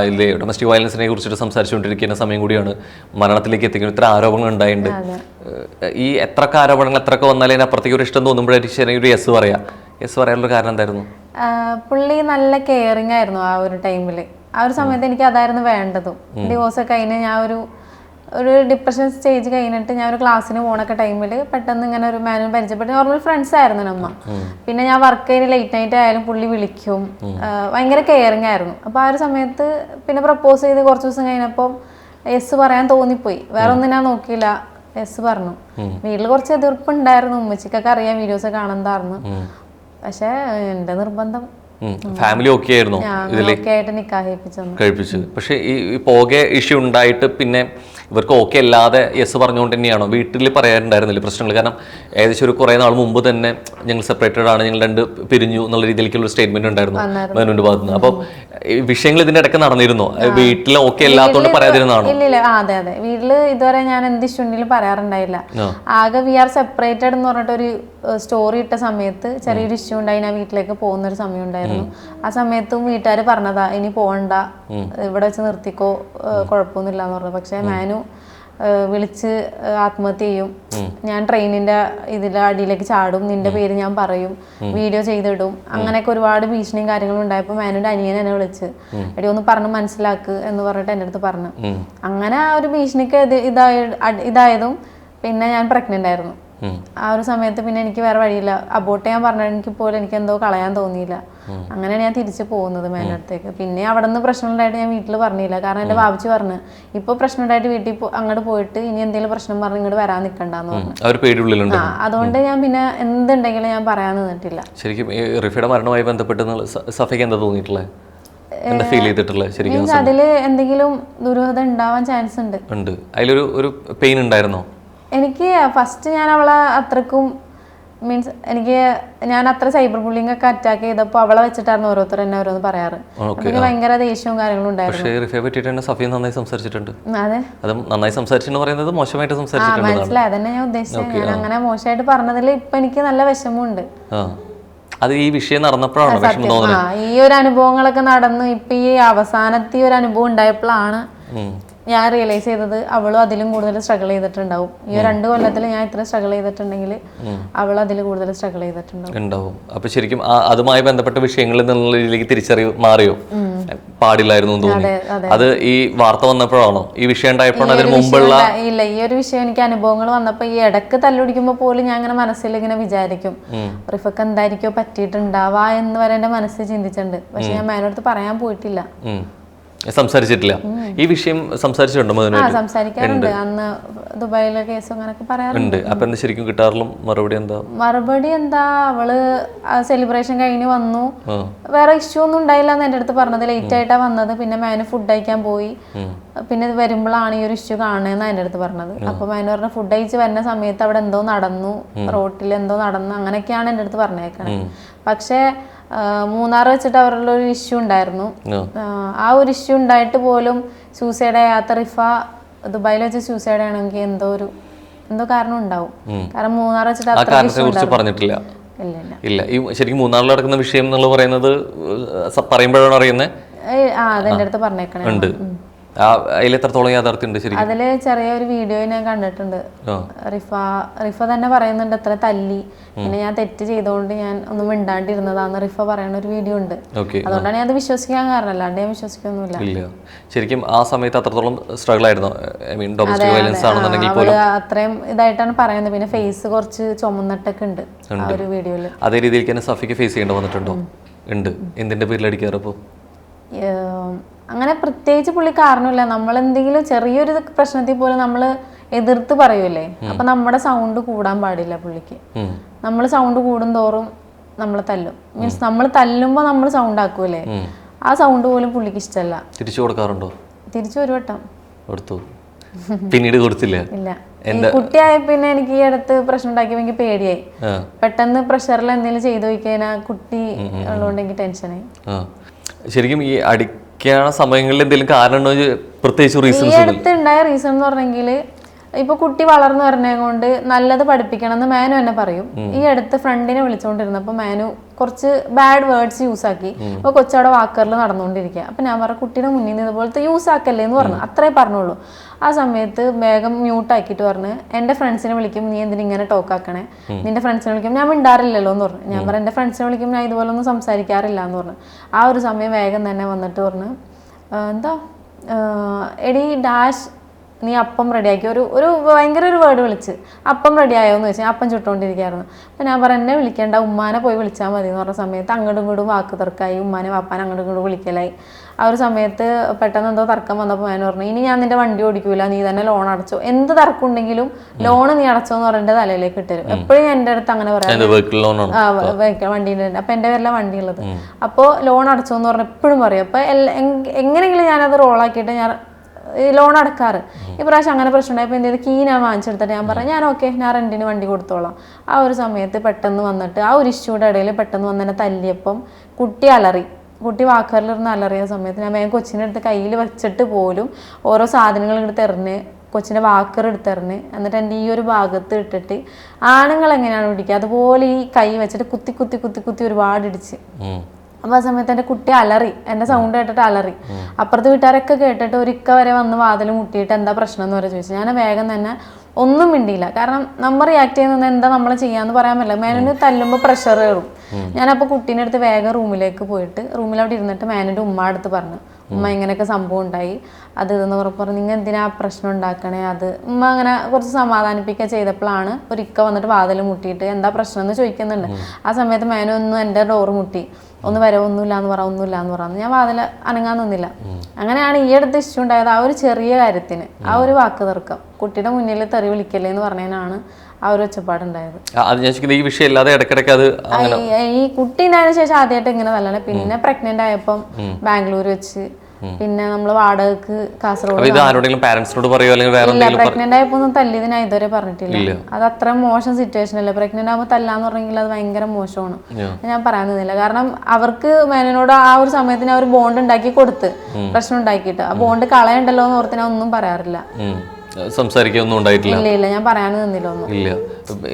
ഇല്ലേ, ഡൊമസ്റ്റിക് വയലൻസിനെ കുറിച്ചിട്ട് സംസാരിച്ചുകൊണ്ടിരിക്കുന്ന സമയം കൂടിയാണ്. മരണത്തിലേക്ക് എത്തിക്കുന്ന ഇത്ര ആരോപണങ്ങൾ ഉണ്ടായിട്ടുണ്ട്. ഈ എത്രയൊക്കെ ആരോപണങ്ങൾ എത്രയൊക്കെ വന്നാലും അതിനപ്പുറത്തേക്ക് ഒരു ഇഷ്ടം തോന്നുമ്പോഴായിരിക്കും ഒരു യെസ് പറയാനുള്ള കാരണം എന്തായിരുന്നു? പുള്ളി നല്ല കെയറിങ് ആയിരുന്നു ആ ഒരു ടൈമില്. ആ ഒരു സമയത്ത് എനിക്ക് അതായിരുന്നു വേണ്ടതും. ഡിവോഴ്സ് ഒക്കെ കഴിഞ്ഞ് ഞാൻ ഒരു ഡിപ്രഷൻ സ്റ്റേജ് കഴിഞ്ഞിട്ട് ഞാൻ ഒരു ക്ലാസ്സിന് പോണൊക്കെ ടൈമിൽ പെട്ടെന്ന് ഇങ്ങനെ ഒരു മാനുവിനെ പരിചയപ്പെട്ട് നോർമൽ ഫ്രണ്ട്സ് ആയിരുന്നു നമ്മ. പിന്നെ ഞാൻ വർക്ക് കഴിഞ്ഞ് ലേറ്റ് നൈറ്റ് ആയാലും പുള്ളി വിളിക്കും, ഭയങ്കര കെയറിങ് ആയിരുന്നു. അപ്പോൾ ആ ഒരു സമയത്ത് പിന്നെ പ്രപ്പോസ് ചെയ്ത് കുറച്ച് ദിവസം കഴിഞ്ഞപ്പോൾ യെസ് പറയാൻ തോന്നിപ്പോയി. വേറെ ഒന്നും ഞാൻ നോക്കിയില്ല, യെസ് പറഞ്ഞു. വീട്ടിൽ കുറച്ച് എതിർപ്പുണ്ടായിരുന്നു, ഉമ്മച്ചിക്കൊക്കെ അറിയാം, വീഡിയോസ് കാണുന്നതായിരുന്നു. പക്ഷെ എന്റെ നിർബന്ധം ഫാമിലി ഓക്കെ ആയിരുന്നു കഴിപ്പിച്ചത്. പക്ഷെ ഈ പോകെ ഇഷ്യൂ ഉണ്ടായിട്ട് പിന്നെ ഇവർക്ക് ഓക്കെ അല്ലാതെ യെസ് പറഞ്ഞുകൊണ്ട് തന്നെയാണോ വീട്ടിൽ പറയാറുണ്ടായിരുന്നില്ല പ്രശ്നങ്ങൾ? കാരണം ഏകദേശം ഒരു കുറേ നാൾ മുമ്പ് തന്നെ ഞങ്ങൾ സെപ്പറേറ്റഡ് ആണ്, ഞങ്ങൾ രണ്ട് പിരിഞ്ഞു എന്നുള്ള രീതിയിലേക്കുള്ള സ്റ്റേറ്റ്മെന്റ് ഉണ്ടായിരുന്നു മേനുവിന്റെ ഭാഗത്ത് നിന്ന്. അപ്പം വിഷയങ്ങൾ ഇതിന്റെ ഇടയ്ക്ക് നടന്നിരുന്നോ? വീട്ടിൽ ഓക്കെ അല്ലാത്തതുകൊണ്ട് പറയാതിരുന്നാണോ? ഇല്ല, അതെ അതെ, വീട്ടില് ഇതുവരെ ഞാൻ എന്ത് ഇഷ്യൂ ഉണ്ടെങ്കിലും പറയാറുണ്ടായില്ല. ആകെ വി ആർ സെപ്പറേറ്റഡ് എന്ന് പറഞ്ഞിട്ട് ഒരു സ്റ്റോറി ഇട്ട സമയത്ത് ചെറിയൊരു ഇഷ്യൂ ഉണ്ടായി, ഞാൻ വീട്ടിലേക്ക് പോകുന്ന ഒരു സമയം ഉണ്ടായിരുന്നു. ആ സമയത്തും വീട്ടുകാർ പറഞ്ഞതാ ഇനി പോകണ്ട, ഇവിടെ വെച്ച് നിർത്തിക്കോ, കുഴപ്പമൊന്നുമില്ല എന്ന് പറഞ്ഞു. പക്ഷെ മാനു വിളിച്ച് ആത്മഹത്യ ചെയ്യും, ഞാൻ ട്രെയിനിന്റെ ഇതിലെ അടിയിലേക്ക് ചാടും, നിന്റെ പേര് ഞാൻ പറയും, വീഡിയോ ചെയ്തിടും, അങ്ങനെയൊക്കെ ഒരുപാട് ഭീഷണിയും കാര്യങ്ങളും ഉണ്ടായപ്പോൾ മാനുവിന്റെ അനിയൻ എന്നെ വിളിച്ച് എടി ഒന്ന് പറഞ്ഞ് മനസ്സിലാക്ക് എന്ന് പറഞ്ഞിട്ട് എൻ്റെ അടുത്ത് പറഞ്ഞു. അങ്ങനെ ആ ഒരു ഭീഷണിക്ക് ഇതായതും പിന്നെ ഞാൻ പ്രഗ്നന്റ് ആയിരുന്നു. ആ ഒരു സമയത്ത് പിന്നെ എനിക്ക് വേറെ വഴിയില്ല, അബോട്ട് ചെയ്യാൻ പറഞ്ഞെങ്കിൽ പോലും എനിക്ക് എന്തോ കളയാൻ തോന്നിയില്ല. അങ്ങനെയാണ് ഞാൻ തിരിച്ചു പോകുന്നത് മേനടുത്തേക്ക്. പിന്നെ അവിടെ നിന്ന് പ്രശ്നമുണ്ടായിട്ട് ഞാൻ വീട്ടിൽ പറഞ്ഞില്ല, കാരണം എൻ്റെ ബാബുച്ചി പറഞ്ഞു ഇപ്പൊ പ്രശ്നം ഉണ്ടായിട്ട് വീട്ടിൽ അങ്ങോട്ട് പോയിട്ട് ഇനി എന്തെങ്കിലും പ്രശ്നം പറഞ്ഞ് ഇങ്ങോട്ട് വരാൻ നിൽക്കണ്ടെന്ന് പറഞ്ഞു. അതുകൊണ്ട് ഞാൻ പിന്നെ എന്തുണ്ടെങ്കിലും ഞാൻ പറയാൻ നിന്നിട്ടില്ല. ശരിക്കും റിഫയുടെ മരണവുമായി ബന്ധപ്പെട്ട് സഫയ്ക്ക് എന്താ തോന്നിയിട്ടുള്ളത്? അതില് എന്തെങ്കിലും ദുരൂഹത ഉണ്ടാവാൻ ചാൻസ് ഉണ്ട്. അതിലൊരു പെയിൻ ഉണ്ടായിരുന്നോ? എനിക്ക് ഫസ്റ്റ് ഞാൻ അവളെ അത്രക്കും മീൻസ് ഞാൻ അത്ര സൈബർ ബുള്ളിങ് ഒക്കെ അറ്റാക്ക് ചെയ്തപ്പോൾ അവളെ വെച്ചിട്ടായിരുന്നു ഓരോരുത്തർ എന്നെ ഓരോന്ന് പറയാറ്. എനിക്ക് ഭയങ്കര ദേഷ്യവും കാര്യങ്ങളും ഉണ്ടായിരുന്നു. മനസ്സിലായി, അതന്നെ ഞാൻ ഉദ്ദേശിച്ചത്. ഞാൻ അങ്ങനെ മോശമായിട്ട് പറഞ്ഞതിൽ ഇപ്പൊ എനിക്ക് നല്ല വിഷമമുണ്ട്. ഈ ഒരു അനുഭവങ്ങളൊക്കെ നടന്നു ഇപ്പൊ ഈ അവസാനത്തെ ഒരു അനുഭവം ഉണ്ടായപ്പോഴാണ് ഞാൻ റിയലൈസ് ചെയ്തത് അവളും അതിലും കൂടുതൽ സ്ട്രഗിൾ ചെയ്തിട്ടുണ്ടാവും. ഈ 2 കൊല്ലത്തിൽ ഞാൻ ഇത്ര സ്ട്രഗിൾ ചെയ്തിട്ടുണ്ടെങ്കിൽ അവൾ അതിൽ കൂടുതൽ സ്ട്രഗിൾ ചെയ്തിട്ടുണ്ടാവും. അപ്പൊ ശരിക്കും അതുമായി ബന്ധപ്പെട്ട വിഷയങ്ങളിൽ നിന്നുള്ള രീതിയിലേക്ക് തിരിച്ചറിവ് മാറിയോ? പാടില്ലായിരുന്നു തോന്നി. അത് ഈ വാർത്ത വന്നപ്പോഴാണോ ഈ വിഷയം ഉണ്ടായപ്പോഴാണ്? അതിന് മുമ്പുള്ള ഇല്ല, ഈ ഒരു വിഷയം എനിക്ക് അനുഭവങ്ങൾ വന്നപ്പോ ഈ ഇടക്ക് തല്ലുപിടിക്കുമ്പോ പോലും ഞാൻ അങ്ങനെ മനസ്സിൽ ഇങ്ങനെ വിചാരിക്കും റിഫക്ക് എന്തായിരിക്കോ പറ്റിയിട്ടുണ്ടാവാ എന്ന് വരെ എന്റെ മനസ്സിൽ ചിന്തിച്ചിട്ടുണ്ട്. പക്ഷെ ഞാൻ മേനോടത്ത് പറയാൻ പോയിട്ടില്ല, സംസാരിച്ചിട്ടില്ല. ഈ വിഷയം സംസാരിച്ചിട്ടുണ്ടോ? സംസാരിക്കാറുണ്ട്. അന്ന് ദുബായിലെ കേസ് അങ്ങനെയൊക്കെ പറയാറുണ്ട്. അപ്പൊ എന്താ ശരിക്കും കിട്ടാറുള്ള മറുപടി എന്താ അവള് സെലിബ്രേഷൻ കഴിഞ്ഞ് വന്നു, വേറെ ഇഷ്യൂ ഒന്നും ഉണ്ടായില്ല എന്ന് എന്റെ അടുത്ത് പറഞ്ഞത്. ലേറ്റ് ആയിട്ടാ വന്നത്, പിന്നെ മാനു ഫുഡ് കഴിക്കാൻ പോയി, പിന്നെ വരുമ്പോഴാണ് ഈ ഒരു ഇഷ്യൂ കാണുന്നതെന്ന് എൻ്റെ അടുത്ത് പറഞ്ഞത്. അപ്പൊ മാനു പറഞ്ഞ ഫുഡ് കഴിച്ച് വരുന്ന സമയത്ത് അവിടെ എന്തോ നടന്നു, റോട്ടിൽ എന്തോ നടന്നു, അങ്ങനെയൊക്കെയാണ് എൻ്റെ അടുത്ത് പറഞ്ഞേക്കണേ. പക്ഷേ മൂന്നാർ വെച്ചിട്ട് അവരുടെ ഒരു ഇഷ്യൂ ഉണ്ടായിരുന്നു. ആ ഒരു ഇഷ്യൂ ഉണ്ടായിട്ട് പോലും സൂസൈഡ് ചെയ്യാത്ത റിഫ ദുബായിൽ വെച്ച് സൂസൈഡ് ആണെങ്കിൽ എന്തോ കാരണം ഉണ്ടാവും. കാരണം മൂന്നാർ വെച്ചിട്ട് പറഞ്ഞിട്ടില്ല. ഇല്ല, ഈ ശരിക്കും മൂന്നാറിൽ നടക്കുന്ന വിഷയം എന്നുള്ള പറയുന്നത് പറയുമ്പോഴാണ് അറിയുന്നത്. അതെന്റെ അടുത്ത് പറഞ്ഞേക്കണേ. അതിലെത്രത്തോളം യാഥാർത്ഥ്യം ഉണ്ട്? ശരി, അതില് ചെറിയൊരു വീഡിയോ ഞാൻ കണ്ടിട്ടുണ്ട്. റിഫ തന്നെ പറയുന്നുണ്ട് എത്ര തല്ലി, പിന്നെ ഞാൻ തെറ്റ് ചെയ്തോണ്ട് ഞാൻ ഒന്നും മിണ്ടാണ്ടിരുന്നതാന്ന് റിഫ പറയുന്ന ഒരു വീഡിയോ ഉണ്ട്. അതുകൊണ്ടാണ് ഞാൻ അത് വിശ്വസിക്കാൻ കാരണം, അല്ലാണ്ട് ഞാൻ വിശ്വസിക്കൊന്നുമില്ല. ശരിക്കും ആ സമയത്ത് അത്രത്തോളം സ്ട്രഗിൾ ആയിരുന്നു. അത്രയും ഇതായിട്ടാണ് പറയുന്നത്. പിന്നെ ഫേസ് കുറച്ച് ചുമന്നിട്ടൊക്കെ ഉണ്ട് ആ ഒരു വീഡിയോയില്. അതേ രീതിയിൽ തന്നെ സഫിക്ക് ഫേസ് ചെയ്യേണ്ടി വന്നിട്ടുണ്ടോ? ഉണ്ട്. എന്തിന്റെ പേരിൽ അടിക്കാറപ്പോ? അങ്ങനെ പ്രത്യേകിച്ച് പുള്ളി കാരണമില്ല. നമ്മൾ എന്തെങ്കിലും ചെറിയൊരു പ്രശ്നത്തിൽ പോലും നമ്മൾ എതിർത്ത് പറയൂലേ, അപ്പൊ നമ്മുടെ സൗണ്ട് കൂടാൻ പാടില്ല പുള്ളിക്ക്. നമ്മൾ സൗണ്ട് കൂടുന്തോറും നമ്മൾ തല്ലും. മീൻസ് നമ്മൾ തല്ലുമ്പോ നമ്മൾ സൗണ്ട് ആക്കൂലേ, ആ സൗണ്ട് പോലും പുള്ളിക്ക് ഇഷ്ടമല്ല. തിരിച്ചു കൊടുക്കാറുണ്ടോ? തിരിച്ചു ഒരു വട്ടം കൊടുത്തു, പിന്നീട് കൊടുത്തില്ല. ഇല്ല, കുട്ടിയായ പിന്നെ എനിക്ക് ഈ അടുത്ത് പ്രശ്നം ഉണ്ടാക്കിയപ്പോ എനിക്ക് പേടിയായി. പെട്ടെന്ന് പ്രഷറിൽ എന്തെങ്കിലും ചെയ്തു നോക്കിയാൽ കുട്ടി ഉള്ളതുകൊണ്ട് എനിക്ക് ടെൻഷനായി. ശരിക്കും ഈ അടിക്കാന സമയങ്ങളിൽ എന്തെങ്കിലും കാരണം പ്രത്യേകിച്ച് റീസൺസ്? ഈ അടുത്ത് ഉണ്ടായ റീസൺ എന്ന് പറഞ്ഞെങ്കിൽ ഇപ്പൊ കുട്ടി വളർന്നു വരണേ കൊണ്ട് നല്ലത് പഠിപ്പിക്കണം എന്ന് മാനു എന്നെ പറയും. ഈ അടുത്ത് ഫ്രണ്ടിനെ വിളിച്ചുകൊണ്ടിരുന്നപ്പോ മാനു കുറച്ച് ബാഡ് വേർഡ്സ് യൂസ് ആക്കി. അപ്പൊ കൊച്ചവിടെ വാക്കറിൽ നടന്നുകൊണ്ടിരിക്കുക. അപ്പൊ ഞാൻ പറഞ്ഞു കുട്ടിയുടെ മുന്നിൽ നിന്ന് ഇതുപോലത്തെ യൂസ് ആക്കല്ലേ എന്ന് പറഞ്ഞു. അത്രേ പറഞ്ഞോളൂ. ആ സമയത്ത് വേഗം മ്യൂട്ട് ആക്കിയിട്ട് പറഞ്ഞു എന്റെ ഫ്രണ്ട്സിനെ വിളിക്കും, നീ എന്തിനാ ഇങ്ങനെ ടോക്ക് ആക്കണേ, നിന്റെ ഫ്രണ്ട്സിനെ വിളിക്കും, ഞാൻ മിണ്ടാറില്ലല്ലോ എന്ന് പറഞ്ഞു. ഞാൻ പറഞ്ഞു എന്റെ ഫ്രണ്ട്സിനെ വിളിക്കും, ഞാൻ ഇതുപോലെ ഒന്നും സംസാരിക്കാറില്ല എന്ന് പറഞ്ഞു. ആ ഒരു സമയം വേഗം തന്നെ വന്നിട്ട് പറഞ്ഞു എന്താ എടി ഡാഷ് നീ അപ്പം റെഡിയാക്കി ഒരു ഭയങ്കര ഒരു വേർഡ് വിളിച്ച് അപ്പം റെഡിയായോ എന്ന് ചോദിച്ചാൽ അപ്പം ചുട്ടുകൊണ്ടിരിക്കുകയായിരുന്നു. അപ്പം ഞാൻ പറഞ്ഞു എന്നെ വിളിക്കേണ്ട, ഉമ്മാനെ പോയി വിളിച്ചാൽ മതി എന്ന് പറഞ്ഞ സമയത്ത് അങ്ങോട്ടും ഇങ്ങോട്ടും വാക്ക് തർക്കമായി, ഉമ്മാനെ വാപ്പാനെ അങ്ങോട്ടും ഇങ്ങോട്ടും വിളിക്കലായി. ആ ഒരു സമയത്ത് പെട്ടെന്ന് എന്തോ തർക്കം വന്നപ്പോൾ ഞാൻ പറഞ്ഞു ഇനി ഞാൻ നിന്റെ വണ്ടി ഓടിക്കൂല, നീ തന്നെ ലോൺ അടച്ചോ, എന്ത് തർക്കം ഉണ്ടെങ്കിലും ലോൺ നീ അടച്ചോ എന്ന് പറഞ്ഞിട്ട് തലയിലേക്ക് ഇട്ടുതരും. എപ്പോഴും എൻ്റെ അടുത്ത് അങ്ങനെ പറയാം, വണ്ടീൻ്റെ അപ്പൊ എൻ്റെ പേരില വണ്ടി ഉള്ളത്. അപ്പോൾ ലോൺ അടച്ചോ എന്ന് പറഞ്ഞാൽ എപ്പോഴും പറയും. അപ്പൊ എങ്ങനെയെങ്കിലും ഞാനത് റോളാക്കിയിട്ട് ഞാൻ ലോൺ അടക്കാറ്. ഈ പ്രാവശ്യം അങ്ങനെ പ്രശ്നം ഉണ്ടായപ്പോൾ എന്ത് ചെയ്ത് കീ ഞാൻ വാങ്ങിച്ചെടുത്തിട്ട് ഞാൻ പറഞ്ഞു ഞാൻ ഓക്കെ, ഞാൻ റെന്റിന് വണ്ടി കൊടുത്തോളാം. ആ ഒരു സമയത്ത് പെട്ടെന്ന് വന്നിട്ട് ആ ഒരു ഇഷ്യൂടെ ഇടയിൽ പെട്ടെന്ന് വന്ന് എന്നെ തല്ലിയപ്പം കുട്ടി അലറി. കുട്ടി വാക്കറിലിരുന്ന് അലറിയ സമയത്ത് ഞാൻ വേഗം കൊച്ചിൻ്റെ അടുത്ത് കയ്യിൽ വെച്ചിട്ട് പോലും ഓരോ സാധനങ്ങൾ എടുത്ത് എറിഞ്ഞ് കൊച്ചിൻ്റെ വാക്കർ എടുത്തെറിഞ്ഞ് എന്നിട്ട് എൻ്റെ ഈ ഒരു ഭാഗത്ത് ഇട്ടിട്ട് ആണുങ്ങൾ എങ്ങനെയാണ് പിടിക്കുക അതുപോലെ ഈ കൈ വെച്ചിട്ട് കുത്തി കുത്തി കുത്തി കുത്തി ഒരുപാട് ഇടിച്ച്. അപ്പോൾ ആ സമയത്ത് എൻ്റെ കുട്ടി അലറി, എൻ്റെ സൗണ്ട് കേട്ടിട്ട് അലറി. അപ്പുറത്ത് വീട്ടുകാരൊക്കെ കേട്ടിട്ട് ഒരിക്ക വരെ വന്ന് വാതിൽ മുട്ടിയിട്ട് എന്താ പ്രശ്നം എന്ന് വരെ ചോദിച്ചു. ഞാൻ വേഗം തന്നെ ഒന്നും മിണ്ടിയില്ല. കാരണം നമ്മൾ റിയാക്ട് ചെയ്യുന്നത് എന്താ നമ്മൾ ചെയ്യാന്ന് പറയാൻ പറ്റില്ല. മേനന് തല്ലുമ്പോൾ പ്രഷർ കയറും. ഞാനപ്പോൾ കുട്ടീൻ്റെ അടുത്ത് വേഗം റൂമിലേക്ക് പോയിട്ട് റൂമിൽ അവിടെ ഇരുന്നിട്ട് മേനൻ്റെ ഉമ്മ അടുത്ത് പറഞ്ഞു, ഉമ്മ ഇങ്ങനെയൊക്കെ സംഭവം ഉണ്ടായി, അത് ഇതെന്ന് പറഞ്ഞു, നിങ്ങൾ എന്തിനാ പ്രശ്നം ഉണ്ടാക്കണേ, അത് ഉമ്മ അങ്ങനെ കുറച്ച് സമാധാനിപ്പിക്കുക ചെയ്തപ്പോഴാണ് ഒരിക്ക വന്നിട്ട് വാതിൽ മുട്ടിയിട്ട് എന്താ പ്രശ്നം എന്ന് ചോദിക്കുന്നുണ്ട്. ആ സമയത്ത് മേനൊന്നും എൻ്റെ ഡോറ് മുട്ടി, ഒന്ന് വരെ ഒന്നുമില്ല എന്ന് പറഞ്ഞു. ഞാൻ വാതിൽ അനങ്ങാൻ നിന്നില്ല. അങ്ങനെയാണ് ഈ അടുത്ത് ഇഷ്യൂ ഉണ്ടായത്. ആ ഒരു ചെറിയ കാര്യത്തിന് ആ ഒരു വാക്ക് തർക്കം കുട്ടിയുടെ മുന്നിൽ തെറി വിളിക്കല്ലേ എന്ന് പറഞ്ഞതിനാണ് ആ ഒരു ഒച്ചപ്പാടുണ്ടായത്. ഈ കുട്ടി ഉണ്ടായതിനു ശേഷം ആദ്യമായിട്ട് ഇങ്ങനെ തല്ലണേ. പിന്നെ പ്രഗ്നന്റ് ആയപ്പം ബാംഗ്ലൂർ വെച്ച്, പിന്നെ നമ്മള് വാടകക്ക് കാസർഗോഡ്. പ്രഗ്നന്റ് ആയപ്പോ ഒന്നും തല്ലിയതിനാ ഇതുവരെ പറഞ്ഞിട്ടില്ല. അത് അത്ര മോശം സിറ്റുവേഷൻ അല്ലേ. പ്രഗ്നന്റ് ആകുമ്പോൾ തല്ലാന്ന് പറഞ്ഞെങ്കിൽ അത് ഭയങ്കര മോശമാണ്. ഞാൻ പറയാനില്ല. കാരണം അവർക്ക് മേനോട് ആ ഒരു സമയത്തിന് അവർ ബോണ്ട് ഉണ്ടാക്കി കൊടുത്ത് പ്രശ്നം ഉണ്ടാക്കിയിട്ട് ആ ബോണ്ട് കളയണ്ടല്ലോ എന്ന് ഓർത്ത് ഞാൻ ഒന്നും പറയാറില്ല. സംസാരിക്കൊന്നും ഉണ്ടായിട്ടില്ല. ഇല്ല, ഞാൻ പറയാനും നിന്നില്ല ഒന്നും. ഇല്ല.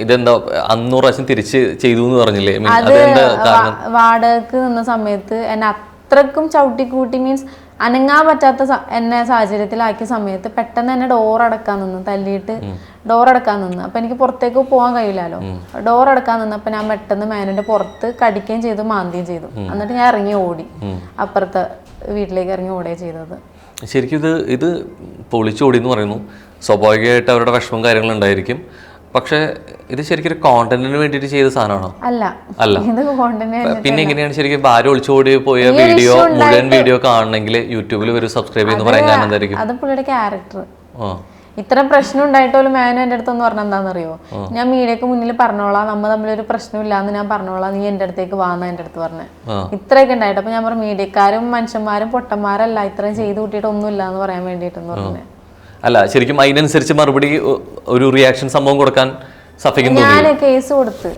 ഇതെന്താ അന്ന് പ്രാവശ്യം തിരിച്ച് ചെയ്തു എന്ന് പറഞ്ഞില്ലേ? അത് വാടകക്ക് നിന്ന സമയത്ത് എന്നെ അത്രക്കും ചവിട്ടിക്കൂട്ടി, മീൻസ് അനങ്ങാൻ പറ്റാത്ത എന്നെ സാഹചര്യത്തിലാക്കിയ സമയത്ത് പെട്ടെന്ന് എന്നെ ഡോർ അടക്കാൻ നിന്ന്, തല്ലിയിട്ട് ഡോർ അടക്കാൻ നിന്ന്. അപ്പൊ എനിക്ക് പുറത്തേക്ക് പോകാൻ കഴിയില്ലല്ലോ. ഡോർ അടക്കാൻ നിന്നപ്പോ ഞാൻ പെട്ടെന്ന് മേനന്റെ പുറത്ത് കടിക്കുകയും ചെയ്തു, മാന്തിയും ചെയ്തു. എന്നിട്ട് ഞാൻ ഇറങ്ങി ഓടി, അപ്പുറത്തെ വീട്ടിലേക്ക് ഇറങ്ങി ഓടുകയും ചെയ്തത്. ശരിക്കും ഇത് പൊളിച്ചോടി എന്ന് പറയുന്നു. സ്വാഭാവികമായിട്ട് അവരുടെ വിഷമം കാര്യങ്ങളും ഉണ്ടായിരിക്കും. പക്ഷെ ഇത് ശരിക്കും കോണ്ടന്റിന് വേണ്ടിയിട്ട് ചെയ്ത സാധനമാണോ? അല്ല. പിന്നെ എങ്ങനെയാണ് ശരിക്കും ഭാര്യ ഒളിച്ചോടി പോയ വീഡിയോ മുഴുവൻ വീഡിയോ കാണണമെങ്കിൽ യൂട്യൂബിൽ ഒരു സബ്സ്ക്രൈബ് ചെയ്യുന്ന പറയാൻ കാരണം എന്തായിരിക്കും? അത് പുള്ളിയുടെ ക്യാരക്ടർ. ഇത്ര പ്രശ്നം ഉണ്ടായിട്ടോലും മേനു എൻ്റെ അടുത്തൊന്ന് പറഞ്ഞ എന്താണെന്നറിയോ, ഞാൻ മീഡിയക്ക് മുന്നിൽ പറഞ്ഞോളാം, നമ്മൾ തമ്മിലൊരു പ്രശ്നമില്ലാന്ന് ഞാൻ പറഞ്ഞോളാം, നീ എൻ്റെ അടുത്തേക്ക് വാന്ന് എൻ്റെ അടുത്ത് പറഞ്ഞു. ഇത്രയൊക്കെ ഉണ്ടായിട്ട് അപ്പൊ ഞാൻ പറഞ്ഞു മീഡിയക്കാരും മനുഷ്യന്മാരും പൊട്ടന്മാരല്ല, ഇത്രയും ചെയ്ത് കൂട്ടിയിട്ട് ഒന്നുമില്ല എന്ന് പറയാൻ വേണ്ടിയിട്ടെന്ന് പറഞ്ഞു. അല്ല, ശരിക്കും അതിനനുസരിച്ച് മറുപടി ഒരു റിയാക്ഷൻ സംഭവം കൊടുക്കാൻ ഞാൻ കേസ് കൊടുത്ത്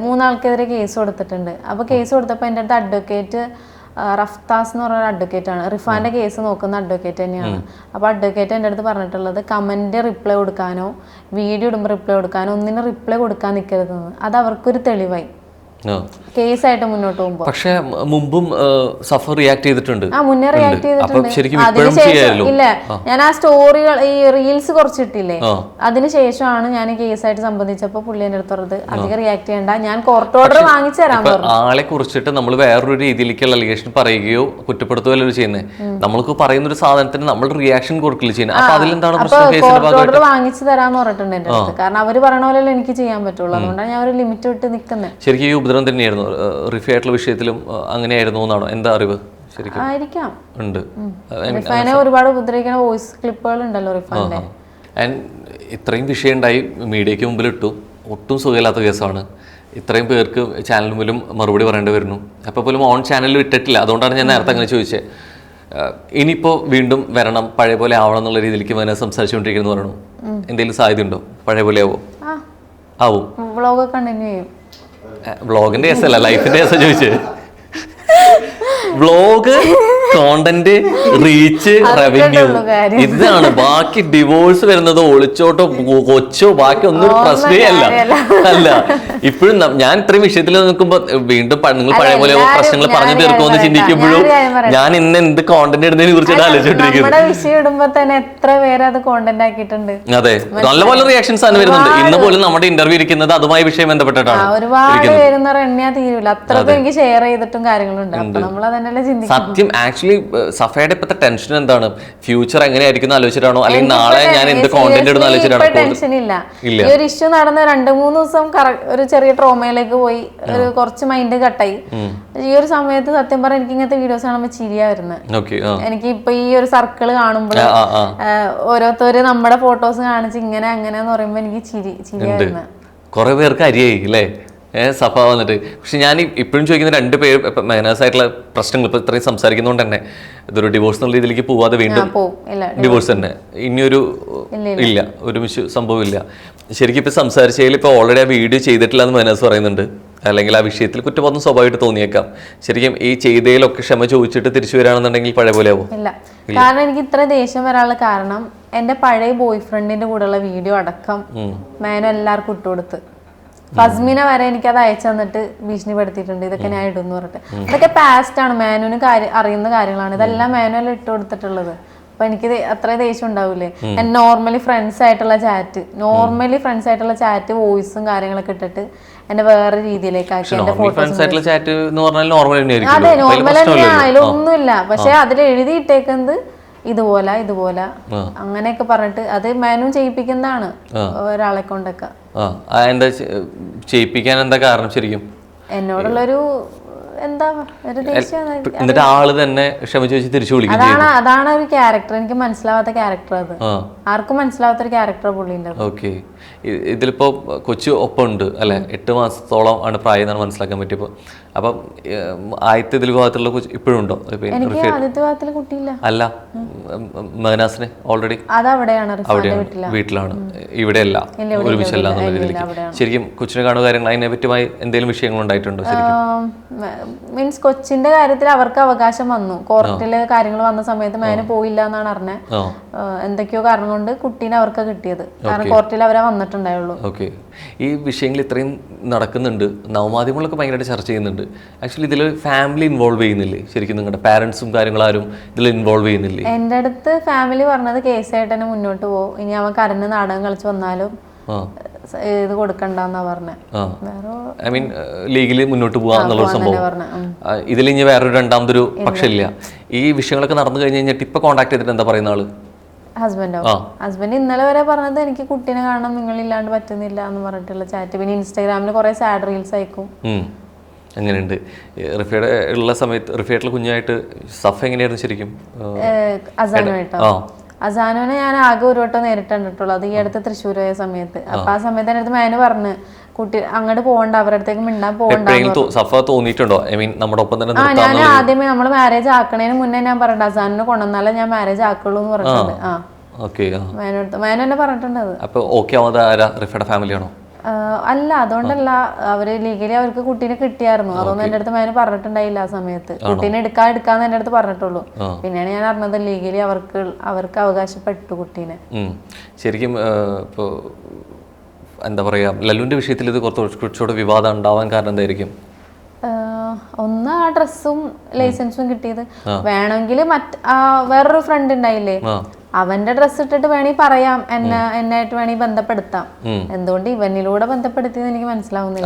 3 ആൾക്കെതിരെ കേസ് കൊടുത്തിട്ടുണ്ട്. അപ്പൊ കേസ് കൊടുത്തപ്പോ എൻ്റെ അടുത്ത് അഡ്വക്കേറ്റ് റഫ്താസ് എന്ന് പറഞ്ഞ അഡ്വക്കേറ്റ് ആണ്, റിഫാന്റെ കേസ് നോക്കുന്ന അഡ്വക്കേറ്റ് തന്നെയാണ്. അപ്പൊ അഡ്വക്കേറ്റ് എൻ്റെ അടുത്ത് പറഞ്ഞിട്ടുള്ളത് കമന്റ് റിപ്ലൈ കൊടുക്കാനോ വീഡിയോ ഇടുമ്പോൾ റിപ്ലൈ കൊടുക്കാനോ ഒന്നിനും റിപ്ലൈ കൊടുക്കാൻ നിൽക്കരുതെന്ന്. അത് അവർക്കൊരു തെളിവായി കേസായിട്ട് മുന്നോട്ട് പോകുമ്പോ. പക്ഷെ മുമ്പും സഫർ റിയാക്ട് ചെയ്തിട്ടുണ്ട്. മുന്നേ റിയാക്ട് ചെയ്തിട്ടുണ്ട്. ഇല്ല, ഞാൻ ആ സ്റ്റോറികൾ ഈ റീൽസ് കുറച്ചിട്ടില്ലേ, അതിനുശേഷമാണ് ഞാൻ കേസായിട്ട് സംബന്ധിച്ചപ്പോ പുള്ളി എൻ്റെ അടുത്ത് പറഞ്ഞത് അധികം റിയാക്ട് ചെയ്യണ്ട, ഞാൻ കോർട്ട് ഓർഡർ വാങ്ങിച്ചു തരാൻ പറഞ്ഞു. ആളെ കുറിച്ചിട്ട് നമ്മൾ വേറൊരു രീതിയിലേക്കുള്ള അലിഗേഷൻ പറയുകയോ കുറ്റപ്പെടുത്തുകയോ ചെയ്യുന്നത്. നമ്മൾക്ക് പറയുന്ന ഒരു സാധനത്തിന് നമ്മൾ റിയാക്ഷൻ കൊടുക്കില്ല ചെയ്യുന്നത്. അപ്പൊ അതിലെന്താണ് കോർട്ട് ഓർഡർ വാങ്ങിച്ചു തരാന്ന് പറഞ്ഞിട്ടുണ്ട് എൻ്റെ അടുത്ത്. കാരണം അവര് പറയണ പോലെ എനിക്ക് ചെയ്യാൻ പറ്റുള്ളൂ. അതുകൊണ്ടാണ് ഞാൻ ഒരു ലിമിറ്റ് വിട്ട് നിൽക്കുന്നത്. ശരിക്കും ഉപദ്രവം തന്നെയായിരുന്നു റിഫയായിട്ടുള്ള വിഷയത്തിലും അങ്ങനെയായിരുന്നു എന്നാണോ? എന്താ അറിവ്? ശരിക്കും ആയിരിക്കാം. ഉണ്ട്. റിഫാനെ ഒരുപാട് ഉപദ്രവിക്കുന്ന വോയിസ് ക്ലിപ്പുകൾ ഉണ്ടല്ലോ റിഫാന്റെ. ഇത്രയും വിഷയം ഉണ്ടായി, മീഡിയക്ക് മുമ്പിൽ ഇട്ടു, ഒട്ടും സുഖമില്ലാത്ത കേസാണ്. ഇത്രയും പേർക്ക് ചാനലിന് മുമ്പിലും മറുപടി പറയേണ്ടി വരുന്നു. അപ്പോൾ പോലും ഓൺ ചാനലിൽ ഇട്ടിട്ടില്ല. അതുകൊണ്ടാണ് ഞാൻ നേരത്തെ അങ്ങനെ ചോദിച്ചത്. ഇനിയിപ്പോൾ വീണ്ടും വരണം, പഴയ പോലെ ആവണം എന്നുള്ള രീതിയിലേക്ക് അങ്ങനെ സംസാരിച്ചുകൊണ്ടിരിക്കുന്നു പറയണു. എന്തെങ്കിലും സാധ്യത ഉണ്ടോ? പഴയ പോലെ ആവും? വ്ളോഗ് കണ്ടിന്യൂ ചെയ്യും. വ്ളോഗിന്റെ കേസല്ല, ലൈഫിന്റെ കേസാ ചോദിച്ചത്. വ്ളോഗ്, കോണ്ടന്റ്, റീച്ച്, റവന്യൂ, ഇതാണ്. ബാക്കി ഡിവോഴ്സ് വരുന്നതോ ഒളിച്ചോട്ടോ കൊച്ചോ ബാക്കി ഒന്നും പ്രശ്നമേ അല്ല. ഇപ്പോഴും ഞാൻ ഇത്രയും വിഷയത്തിൽ നിൽക്കുമ്പോ വീണ്ടും നിങ്ങൾ പഴയ പോലെ പ്രശ്നങ്ങൾ പറഞ്ഞു തീർക്കുമെന്ന് ചിന്തിക്കുമ്പോഴും ഞാൻ ഇന്ന് എന്ത് കോണ്ടന്റ് ഇടുന്നതിനെ കുറിച്ചാണ് ആലോചിച്ചോണ്ടിരിക്കുന്നത്. അതെ, നല്ലപോലെ റിയാക്ഷൻസ് ആണ് വരുന്നുണ്ട്. ഇന്ന് പോലും നമ്മുടെ ഇന്റർവ്യൂ ഇരിക്കുന്നത് അതുമായി വിഷയം ബന്ധപ്പെട്ടിട്ടാണ്. ഒരുപാട് പേര് തീരൂല, അത്രയ്ക്കും എനിക്ക് ഷെയർ ചെയ്തിട്ടും കാര്യങ്ങളുണ്ട്. സത്യം ആക്ച്വലി സഫയുടെ ഇപ്പോഴത്തെ ടെൻഷൻ എന്താണ്? ഫ്യൂച്ചർ എങ്ങനെയായിരിക്കും ആലോചിച്ചിട്ടാണോ, അല്ലെങ്കിൽ നാളെ ഞാൻ എന്ത് കോണ്ടന്റ് ഇടുന്ന ആലോചിച്ചിട്ടാണോ? ടെൻഷൻ ഇല്ല. ഈ ഒരു ഇഷ്യൂ നടന്ന് 2-3 ദിവസം ഒരു ചെറിയ ട്രോമയിലേക്ക് പോയി, ഒരു കുറച്ച് മൈൻഡ് കട്ടായി. ഈ ഒരു സമയത്ത് സത്യം പറഞ്ഞാൽ എനിക്ക് ഇങ്ങനത്തെ വീഡിയോസ് കാണുമ്പോൾ ചിരിയാ വരുന്നത്. എനിക്ക് ഇപ്പൊ ഈ ഒരു സർക്കിള് കാണുമ്പോൾ ഓരോരുത്തര് നമ്മുടെ ഫോട്ടോസ് കാണിച്ച് ഇങ്ങനെ അങ്ങനെയെന്ന് പറയുമ്പോ എനിക്ക് ചിരിയാ വരുന്നത്. കുറെ പേർക്ക് അരിയായി അല്ലേ സഫ വന്നിട്ട്. പക്ഷെ ഞാൻ ഇപ്പോഴും ചോദിക്കുന്ന 2 പേര് മൈനസ് ആയിട്ടുള്ള പ്രശ്നങ്ങൾ ഇപ്പൊ ഇത്രയും സംസാരിക്കുന്നതുകൊണ്ട് തന്നെ ഇതൊരു ഡിവോഴ്സ് എന്നുള്ള രീതിയിലേക്ക് പോവാതെ വീണ്ടും ഡിവോഴ്സ് തന്നെ ഇനിയൊരു ഇല്ല, ഒരു സംഭവമില്ല. ശരിക്കും ഇപ്പൊ സംസാരിച്ചതിൽ ഇപ്പൊ ഓൾറെഡി ആ വീഡിയോ ചെയ്തിട്ടില്ല എന്ന് മൈനസ് പറയുന്നുണ്ട്, അല്ലെങ്കിൽ ആ വിഷയത്തിൽ കുറ്റബോധം സ്വാഭാവികമായിട്ട് തോന്നിയേക്കാം. ശരിക്കും ഈ ചെയ്തതിലൊക്കെ ക്ഷമ ചോദിച്ചിട്ട് തിരിച്ചു വരാണെന്നുണ്ടെങ്കിൽ പഴയ പോലെ ആവും. ഇല്ല, കാരണം എനിക്ക് ഇത്ര ദേഷ്യം വരാനുള്ള കാരണം എന്റെ പഴയ ബോയ് ഫ്രണ്ടിന്റെ കൂടെയുള്ള വീഡിയോ അടക്കം മേനോ എല്ലാവർക്കും ഇട്ടുകൊടുത്ത് ഫസ്മിനെ വരെ എനിക്ക് അത് അയച്ചു തന്നിട്ട് ഭീഷണിപ്പെടുത്തിയിട്ടുണ്ട്, ഇതൊക്കെ ഞാൻ ഇടുന്നു പറഞ്ഞിട്ട്. ഇതൊക്കെ പാസ്റ്റ് ആണ്, മേനുവിന് അറിയുന്ന കാര്യങ്ങളാണ്. ഇതെല്ലാം മേനുവെല്ലാം ഇട്ട് കൊടുത്തിട്ടുള്ളത്. അപ്പൊ എനിക്ക് അത്ര ദേഷ്യം ഉണ്ടാവൂലേ? നോർമലി ഫ്രണ്ട്സ് ആയിട്ടുള്ള ചാറ്റ് വോയിസും കാര്യങ്ങളൊക്കെ ഇട്ടിട്ട് എന്റെ വേറെ രീതിയിലേക്ക് ആക്കി എന്റെ ഫോട്ടോസ്. അതെ, നോർമൽ തന്നെയാണ്, അതിലൊന്നുമില്ല. പക്ഷെ അതിൽ എഴുതിയിട്ടേക്കുന്നത് ഇതുപോലെ അങ്ങനെയൊക്കെ പറഞ്ഞിട്ട് അത് മേനും ചെയ്യിപ്പിക്കുന്നതാണ് ഒരാളെ കൊണ്ടൊക്കെ. ചെയ്യിപ്പിക്കാൻ എന്താ കാരണം? ശരിക്കും എന്നോടുള്ളൊരു എന്താ ഒരു ദേഷ്യം. എന്നിട്ട് ആള് തന്നെ ക്ഷമ ചോദിച്ച് തിരിച്ചു വിളിക്കും. അതാണ് ഒരു ക്യാരക്ടർ, എനിക്ക് മനസ്സിലാവാത്ത ക്യാരക്ടർ. അത് ആർക്കും മനസ്സിലാവാത്തൊരു ക്യാരക്ടർ പുള്ളിന്റെ. ഓക്കെ, ഇതിലിപ്പോ കൊച്ചു ഒപ്പമുണ്ട് അല്ലെ, 8 മാസത്തോളം ആണ് പ്രായം എന്നാണ് മനസ്സിലാക്കാൻ പറ്റിയപ്പോ. അപ്പം ആദ്യത്തെ ഇതിൽ ഭാഗത്തുള്ള കൊച്ചു ഇപ്പോഴും ഉണ്ടോ? എനിക്ക് ആദ്യത്തെ ഭാഗത്തില് കുട്ടിയില്ല. അല്ല, മഹനാസിനെ ഓൾറെഡി വീട്ടിലാണ്, ഇവിടെ അല്ല, ഒരുമിച്ചല്ല എന്നുള്ള രീതിയിലേക്ക്. ശരിക്കും കൊച്ചിനെ കാണുന്ന കാര്യങ്ങൾ അതിനെ പറ്റിയുമായി എന്തെങ്കിലും വിഷയങ്ങൾ ഉണ്ടായിട്ടുണ്ടോ? മീൻസ് കൊച്ചിന്റെ കാര്യത്തിൽ അവർക്ക് അവകാശം വന്നു, കോർട്ടിലെ കാര്യങ്ങൾ വന്ന സമയത്ത് മേന് പോയില്ല എന്നാണ് അറിഞ്ഞത്. എന്തൊക്കെയോ കാരണം കൊണ്ട് കുട്ടീനെ അവർക്ക് കിട്ടിയത്, കാരണം കോർട്ടിൽ അവരെ വന്നിട്ടുണ്ടായുള്ളൂ. ഓക്കെ, ഈ വിഷയങ്ങൾ ഇത്രയും നടക്കുന്നുണ്ട്, നവമാധ്യമങ്ങളൊക്കെ ഭയങ്കരമായിട്ട് ചർച്ച ചെയ്യുന്നുണ്ട്. ആക്ച്വലി ഇതിൽ ഫാമിലി ഇൻവോൾവ് ചെയ്യുന്നില്ലേ? ശരിക്കും നിങ്ങളുടെ പാരന്റ്സും കാര്യങ്ങളാരും ഇതിൽ ഇൻവോൾവ് ചെയ്യുന്നില്ലേ? എൻ്റെ അടുത്ത് ഫാമിലി പറഞ്ഞത് കേസായിട്ട് തന്നെ മുന്നോട്ട് പോകും, ഇനി അവൻ കരഞ്ഞ് നാടകം കളിച്ച് വന്നാലും ഇത് കൊടുക്കണ്ടെന്നാ പറഞ്ഞത്. ഐ മീൻ ലീഗലി മുന്നോട്ട് പോവാ എന്നുള്ളൊരു സംഭവം. ഇതിൽ ഇനി വേറൊരു രണ്ടാമതൊരു പക്ഷമില്ല. ഈ വിഷയങ്ങളൊക്കെ നടന്നു കഴിഞ്ഞ് കഴിഞ്ഞിട്ട് ഇപ്പൊ കോൺടാക്ട് ചെയ്തിട്ട് എന്താ പറയുന്ന ആള്? ഹസ്ബൻഡ് ഇന്നലെ വരെ പറഞ്ഞത് എനിക്ക് കുട്ടീനെ കാണണം, നിങ്ങളില്ലാണ്ട് പറ്റുന്നില്ല എന്ന് പറഞ്ഞിട്ടുള്ള ചാറ്റ്. പിന്നെ ഇൻസ്റ്റാഗ്രാമിൽ കുറെ സാഡ് റീൽസ് അയക്കും. അങ്ങനെയുണ്ട്. റിഫയുടെ ഉള്ള സമയത്ത് റിഫയുടെ കുഞ്ഞായിട്ട് സഫ എങ്ങനെയായിരുന്നു ശരിക്കും? അസാനുമായിട്ടോ? അസാനുവിനെ ഞാൻ ആകെ ഒരു വട്ടം നേരിട്ട് കണ്ടിട്ടുള്ളൂ, അത് ഈ അടുത്ത് തൃശ്ശൂർ പോയ സമയത്ത്. അപ്പൊ ആ സമയത്ത് എൻ്റെ അടുത്ത് മേനു പറഞ്ഞു കുട്ടി അങ്ങോട്ട് പോകണ്ട, അവരുടെ അടുത്തേക്ക് മിണ്ടാൻ പോകണ്ട. ഞാൻ ആദ്യമേ നമ്മള് മാരേജ് ആക്കണേന് മുന്നേ ഞാൻ പറഞ്ഞിട്ട് അസാനിനെ കൊണ്ടുവന്നാലേ ഞാൻ മാരേജ് ആക്കുള്ളൂ എന്ന് പറഞ്ഞിട്ടുണ്ട്. മേനു എന്നെ പറഞ്ഞിട്ടുണ്ട്. അല്ല, അതുകൊണ്ടല്ല, അവര് ലീഗലി അവർക്ക് കുട്ടീനെ കിട്ടിയായിരുന്നു, അതൊന്നും എന്റെ അടുത്ത് മേനു പറഞ്ഞിട്ടുണ്ടായില്ല ആ സമയത്ത്. കുട്ടീനെ എടുക്കാന്ന് എന്റെ അടുത്ത് പറഞ്ഞിട്ടുള്ളൂ. പിന്നെയാണ് ഞാൻ അറിഞ്ഞത് ലീഗലി അവർക്ക് അവകാശപ്പെട്ടു കുട്ടീനെ. ശരിക്കും ഇപ്പോ എന്താ പറയാ, ലല്ലുവിന്റെ വിഷയത്തിൽ ഇത് കുറച്ചുകൂടെ വിവാദം ഉണ്ടാവാൻ കാരണം എന്തായിരിക്കും? ഒന്ന് ആ ഡ്രസ്സും ലൈസൻസും കിട്ടിയത്. വേണമെങ്കിൽ വേറൊരു ഫ്രണ്ട് ഉണ്ടായില്ലേ, അവന്റെ ഡ്രസ്സ് ഇട്ടിട്ട് വേണമെങ്കിൽ പറയാം, എന്നായിട്ട് വേണമെങ്കിൽ ബന്ധപ്പെടുത്താം. എന്തുകൊണ്ട് ഇവനിലൂടെ ബന്ധപ്പെടുത്തിയത് എനിക്ക് മനസ്സിലാവുന്നില്ല.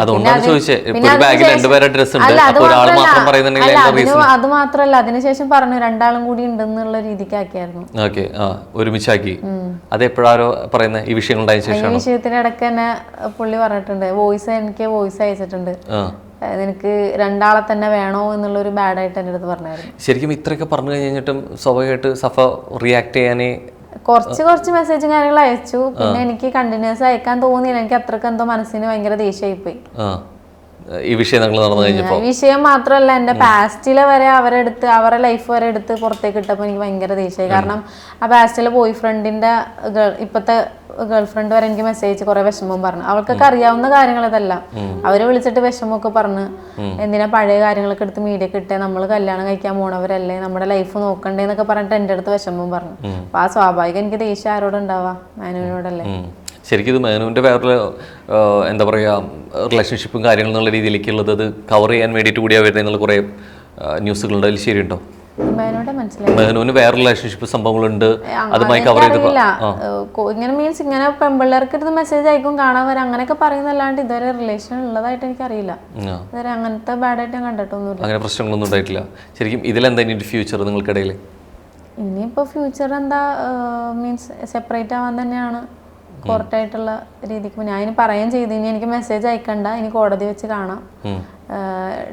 അത് മാത്രല്ല, അതിനുശേഷം പറഞ്ഞു 2 കൂടി ഉണ്ടെന്നുള്ള രീതിക്ക് ആക്കിയായിരുന്നു. ഒരുമിച്ചാക്കി. ഈ വിഷയത്തിന്റെ ഇടയ്ക്ക് തന്നെ പുള്ളി പറഞ്ഞിട്ടുണ്ട്, എനിക്ക് വോയിസ് അയച്ചിട്ടുണ്ട്, നിനക്ക് 2 തന്നെ വേണോ എന്നുള്ളൊരു ബാഡായിട്ട് എൻ്റെ അടുത്ത് പറഞ്ഞായിരുന്നു. ശരിക്കും ഇത്രയൊക്കെ പറഞ്ഞു കഴിഞ്ഞിട്ടും സ്വാഭാവികമായിട്ട് സഫ റിയാക്ട് ചെയ്യാനേ കുറച്ച് മെസ്സേജും കാര്യങ്ങൾ അയച്ചു. പിന്നെ എനിക്ക് കണ്ടിന്യൂസ് അയക്കാൻ തോന്നിയില്ല, എനിക്ക് അത്രക്ക് എന്തോ മനസ്സിന് ഭയങ്കര ദേഷ്യമായിപ്പോയി. ഈ വിഷയം മാത്രമല്ല, എന്റെ പാസ്റ്റിലെ വരെ അവരുടെ ലൈഫ് വരെ എടുത്ത് പുറത്തേക്ക് ഇട്ടപ്പോൾ എനിക്ക് ഭയങ്കര ദേഷ്യമായി. കാരണം ആ പാസ്റ്റിലെ ബോയ് ഫ്രണ്ടിന്റെ ഇപ്പത്തെ ഗേൾ ഫ്രണ്ട് വരെ എനിക്ക് മെസ്സേജ് കുറെ വിഷമം പറഞ്ഞു. അവൾക്കൊക്കെ അറിയാവുന്ന കാര്യങ്ങൾ ഇതല്ല, അവര് വിളിച്ചിട്ട് വിഷമമൊക്കെ പറഞ്ഞ് എന്തിനാ പഴയ കാര്യങ്ങളൊക്കെ എടുത്ത് മീഡിയക്ക് ഇട്ടേ, നമ്മൾ കല്യാണം കഴിക്കാൻ പോണവരല്ലേ, നമ്മുടെ ലൈഫ് നോക്കണ്ടേ എന്നൊക്കെ പറഞ്ഞിട്ട് എൻ്റെ അടുത്ത് വിഷമം പറഞ്ഞു. അപ്പൊ ആ സ്വാഭാവികം എനിക്ക് ദേഷ്യം ആരോടുണ്ടാവാ, മാനുവിനോടല്ലേ. ശരിക്കും ഇത് മേനുവിൻ്റെ വേറൊരു എന്താ പറയുക റിലേഷൻഷിപ്പും കാര്യങ്ങളും എന്നുള്ള രീതിയിലേക്കുള്ളത് അത് കവർ ചെയ്യാൻ വേണ്ടിയിട്ട് കൂടിയാണ് വരുന്നത് എന്നുള്ള കുറേ ന്യൂസുകളുണ്ട്. അതിൽ ശരിയുണ്ടോ? മെഹനൂന് വേറെ റിലേഷൻഷിപ്പ് സംഭവങ്ങളുണ്ട്, അതുമായി കവർ ചെയ്ത് ഇങ്ങനെ മീൻസ് ഇങ്ങനെ പെമ്പിള്ളേർക്ക് ഇത് മെസ്സേജ് അയക്കും കാണാൻ വരാം അങ്ങനെയൊക്കെ പറയുന്നല്ലാണ്ട് ഇതുവരെ റിലേഷൻ ഉള്ളതായിട്ട് എനിക്കറിയില്ല. ഇതുവരെ അങ്ങനത്തെ ബാഡായിട്ട് ഞാൻ കണ്ടിട്ടൊന്നുമില്ല. അങ്ങനെ പ്രശ്നങ്ങളൊന്നും ഉണ്ടായിട്ടില്ല. ശരിക്കും ഇതിലെന്താ ഇനി ഫ്യൂച്ചർ നിങ്ങൾക്കിടയിൽ? ഇനിയിപ്പോൾ ഫ്യൂച്ചർ എന്താ മീൻസ് സെപ്പറേറ്റ് ആവാൻ തന്നെയാണ് കോർട്ടായിട്ടുള്ള രീതിക്ക്. ഞാൻ ഇനി പറയുകയും ചെയ്തു, ഇനി എനിക്ക് മെസ്സേജ് അയക്കണ്ട, ഇനി കോടതി വെച്ച് കാണാം,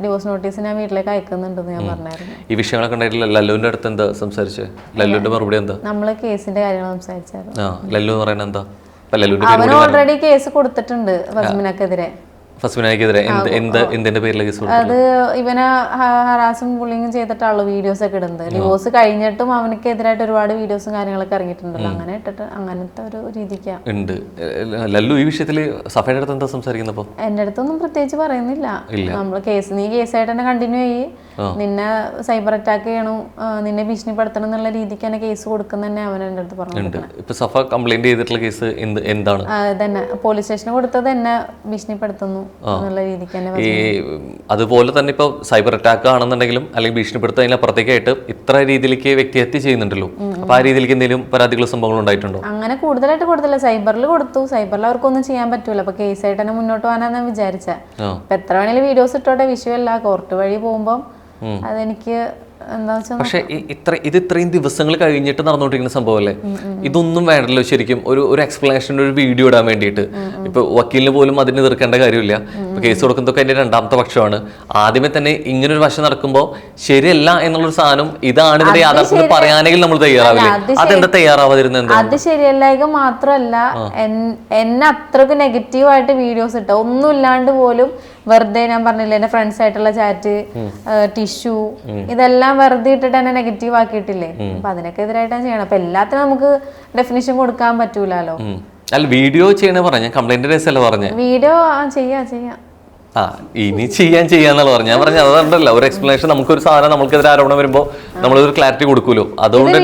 ഡിവോഴ്സ് നോട്ടീസ് ഞാൻ വീട്ടിലേക്ക് അയക്കുന്നുണ്ടെന്ന് ഞാൻ പറഞ്ഞായിരുന്നു. ഈ വിഷയങ്ങളൊക്കെ ഉണ്ടായിട്ടില്ല. ലല്ലുവിന്റെ അടുത്ത് എന്താ സംസാരിച്ചത്? ലല്ലുവിന്റെ മറുപടി എന്താ? നമ്മള് കേസിന്റെ കാര്യങ്ങൾ സംസാരിച്ചായിരുന്നു. ലല്ലു പറയുന്നത് എന്താ? അവന് ഓൾറെഡി കേസ് കൊടുത്തിട്ടുണ്ട് ഫസ്മിനക്കെതിരെ. ഫസ്മിനക്കെതിരെ എന്തിന്റെ പേരിലെ കേസ്? അത് ഇവനെ ഹറാസും ബുള്ളിങ്ങും ചെയ്തിട്ടുള്ള വീഡിയോസ് ഒക്കെ ഇടുന്നത്. ഡിവോഴ്സ് കഴിഞ്ഞിട്ടും അവനക്കെതിരായിട്ട് ഒരുപാട് വീഡിയോസും കാര്യങ്ങളൊക്കെ ഇറങ്ങിയിട്ടുണ്ടല്ലോ. അങ്ങനെ ഇട്ടിട്ട് അങ്ങനത്തെ ഒരു രീതിക്കാണ് ഉണ്ട്. ലല്ലു ഈ വിഷയത്തിൽ സഫയുടെ അടുത്ത് എന്താ സംസാരിക്കുന്നപ്പോ? എന്റെ അടുത്തൊന്നും പ്രത്യേകിച്ച് പറയുന്നില്ല. നമ്മള് നീ കേസായിട്ട് തന്നെ കണ്ടിന്യൂ ചെയ്യ്, നിന്നെ സൈബർ അറ്റാക്ക് ചെയ്യണു, നിന്നെ ഭീഷണിപ്പെടുത്തണം എന്നുള്ള രീതിക്ക് തന്നെ കേസ് കൊടുക്കുന്ന തന്നെ അവൻ എന്റെ അടുത്ത് പറഞ്ഞു. ഇപ്പൊ സഫ കംപ്ലൈന്റ് ചെയ്തിട്ടുള്ള കേസ് എന്താണ്? തന്നെ പോലീസ് സ്റ്റേഷനിൽ കൊടുത്തത് എന്നെ ഭീഷണിപ്പെടുത്തുന്നു എന്നുള്ള രീതിക്ക് തന്നെ. അതുപോലെ തന്നെ ഇപ്പൊ സൈബർ അറ്റാക്ക് ആണെന്നുണ്ടെങ്കിലും അല്ലെങ്കിൽ ഭീഷണിപ്പെടുത്തുന്നതിനപ്പുറത്തേക്കായിട്ട് ഇത്ര രീതിയിലേക്ക് വ്യക്തിഹത്യ ചെയ്യുന്നുണ്ടല്ലോ. അപ്പൊ ആ രീതിയിലേക്ക് എന്തെങ്കിലും പരാതികളും സംഭവങ്ങളും ഉണ്ടായിട്ടുണ്ടോ? അങ്ങനെ കൂടുതലായിട്ട് കൊടുത്തില്ല. സൈബറിൽ കൊടുത്തു. സൈബറിൽ അവർക്കൊന്നും ചെയ്യാൻ പറ്റൂല. അപ്പൊ കേസായിട്ട് തന്നെ മുന്നോട്ട് പോകാനാണ് ഞാൻ വിചാരിച്ചത്. അപ്പൊ എത്ര വേണേലും വീഡിയോസ് ഇട്ടോട്ടെ, വിഷയമല്ല. കോർട്ട് വഴി പോകുമ്പോൾ അതെനിക്ക് പക്ഷെ ഇത് ഇത്രയും ദിവസങ്ങൾ കഴിഞ്ഞിട്ട് നടന്നുകൊണ്ടിരിക്കുന്ന സംഭവമല്ലേ? ഇതൊന്നും വേണ്ടല്ലോ ശരിക്കും. ഒരു എക്സ്പ്ലനേഷൻ, ഒരു വീഡിയോ ഇടാൻ വേണ്ടിയിട്ട്. ഇപ്പൊ വക്കീലിന് പോലും അതിന് എതിർക്കേണ്ട കാര്യമില്ല. ഇപ്പൊ കേസ് കൊടുക്കുന്നതൊക്കെ അതിന്റെ രണ്ടാമത്തെ പക്ഷമാണ്. ആദ്യമേ തന്നെ ഇങ്ങനൊരു വശം നടക്കുമ്പോൾ ശരിയല്ല എന്നുള്ളൊരു സാധനം, ഇതാണ് ഇതിന്റെ യാഥാർത്ഥ്യം പറയാനെങ്കിൽ നമ്മൾ തയ്യാറാവില്ലേ? അതെന്താ തയ്യാറാവാതിരുന്നത്? അത് ശരിയല്ല മാത്രമല്ല, എന്നെ അത്രക്ക് നെഗറ്റീവായിട്ട് വീഡിയോസ് ഇട്ട ഒന്നും ഇല്ലാണ്ട് പോലും വെറുതെ, ഞാൻ പറഞ്ഞില്ല എന്റെ ഫ്രണ്ട്സ് ആയിട്ടുള്ള ചാറ്റ്, ടിഷ്യൂ, ഇതെല്ലാം വെറുതെ ഇട്ടിട്ട് എന്നെ നെഗറ്റീവ് ആക്കിയിട്ടില്ലേ? അപ്പൊ അതിനൊക്കെ എതിരായിട്ടാണ് ചെയ്യണം. അപ്പൊ എല്ലാത്തിനും നമുക്ക് ഡെഫിനിഷൻ കൊടുക്കാൻ പറ്റൂലോ. അല്ല, വീഡിയോ ചെയ്യണ പറഞ്ഞ കംപ്ലൈന്റ് കേസല്ല പറഞ്ഞ വീഡിയോ ചെയ്യാം. ഇനി ചെയ്യാന്നുള്ള പറഞ്ഞു. ഞാൻ പറഞ്ഞ അതുകൊണ്ടല്ല, ഒരു എക്സ്പ്ലനേഷൻ, നമുക്കൊരു സാധനം നമ്മൾക്കെതിരെ ആരോപണം വരുമ്പോ നമ്മളൊരു ക്ലാരിറ്റി കൊടുക്കൂലോ. അതുകൊണ്ട്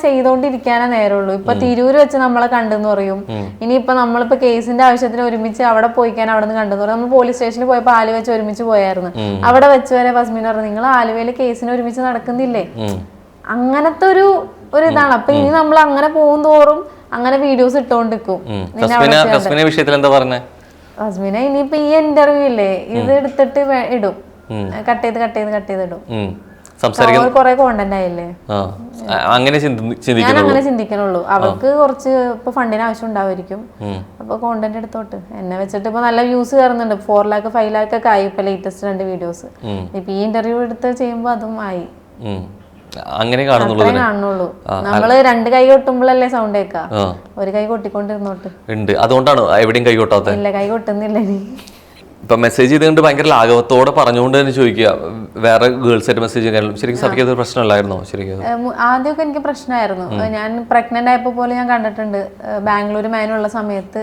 ചെയ്തോണ്ടിരിക്കാനേ നേരമുള്ളൂ. ഇപ്പൊ തിരൂര് വെച്ച് നമ്മളെ കണ്ടെന്ന് പറയും. ഇനിയിപ്പൊ നമ്മളിപ്പോ കേസിന്റെ ആവശ്യത്തിന് ഒരുമിച്ച് അവിടെ പോയിക്കാൻ അവിടെ നിന്ന് കണ്ടെന്ന് പറയും. നമ്മൾ പോലീസ് സ്റ്റേഷനിൽ പോയപ്പോ ആലുവ വെച്ച് ഒരുമിച്ച് പോയായിരുന്നു. അവിടെ വെച്ച് വരെ ഫസ്മിൻ പറഞ്ഞു, നിങ്ങൾ ആലുവയില് കേസിന് ഒരുമിച്ച് നടക്കുന്നില്ലേ? അങ്ങനത്തെ ഒരു ഇതാണ്. അപ്പൊ ഇനി നമ്മൾ അങ്ങനെ പോകും തോറും അങ്ങനെ വീഡിയോസ് ഇട്ടോണ്ടിരിക്കും. വിഷയത്തിൽ എന്താ പറഞ്ഞേ? ഫസ്മിന ഇനിയിപ്പോ ഈ ഇന്റർവ്യൂ ഇല്ലേ, ഇത് എടുത്തിട്ട് ഇടും, കട്ട് ചെയ്ത് ഇടും. കൊറേ കോണ്ടന്റ് ആയില്ലേ? ഞാൻ അങ്ങനെ ചിന്തിക്കണുള്ളൂ. അവർക്ക് കുറച്ച് ഇപ്പൊ ഫണ്ടിന് ആവശ്യം ഉണ്ടാവുമായിരിക്കും. അപ്പൊ കോണ്ടന്റ് എടുത്തോട്ട് എന്നെ വെച്ചിട്ട് ഇപ്പൊ നല്ല വ്യൂസ് കയറുന്നുണ്ട്. 4 lakh 5 lakh ഒക്കെ ആയി ഇപ്പൊ ലേറ്റസ്റ്റ് 2 വീഡിയോസ്. ഇപ്പൊ ഈ ഇന്റർവ്യൂ എടുത്ത് ചെയ്യുമ്പോ അതും ആയി. അങ്ങനെ കാണുന്നുള്ളൂ. നമ്മള് 2 കൈ കൊട്ടുമ്പോഴല്ലേ സൗണ്ട് കേൾക്കാ. ഒരു കൈ കൊട്ടിക്കൊണ്ടിരുന്നോട്ട് ഉണ്ട്. അതുകൊണ്ടാണ് എവിടെയും കൈ കൊട്ടാത്ത? ഇല്ല, കൈ കൊട്ടുന്നില്ല. ഇപ്പൊ മെസ്സേജ് ചെയ്തുകൊണ്ട് ഭയങ്കര ലാഘവത്തോടെ പറഞ്ഞുകൊണ്ട് തന്നെ ചോദിക്കുക, വേറെ ഗേൾസ് ആയിട്ട് മെസ്സേജ് ചെയ്യാനും ശരിക്കും സഭയ്ക്ക് അതൊരു പ്രശ്നമല്ലായിരുന്നോ? ശരിക്കും ആദ്യമൊക്കെ എനിക്ക് പ്രശ്നമായിരുന്നു. ഞാൻ പ്രഗ്നന്റ് ആയപ്പോ പോലെ ഞാൻ കണ്ടിട്ടുണ്ട്. ബാംഗ്ലൂർ മാനുള്ള സമയത്ത്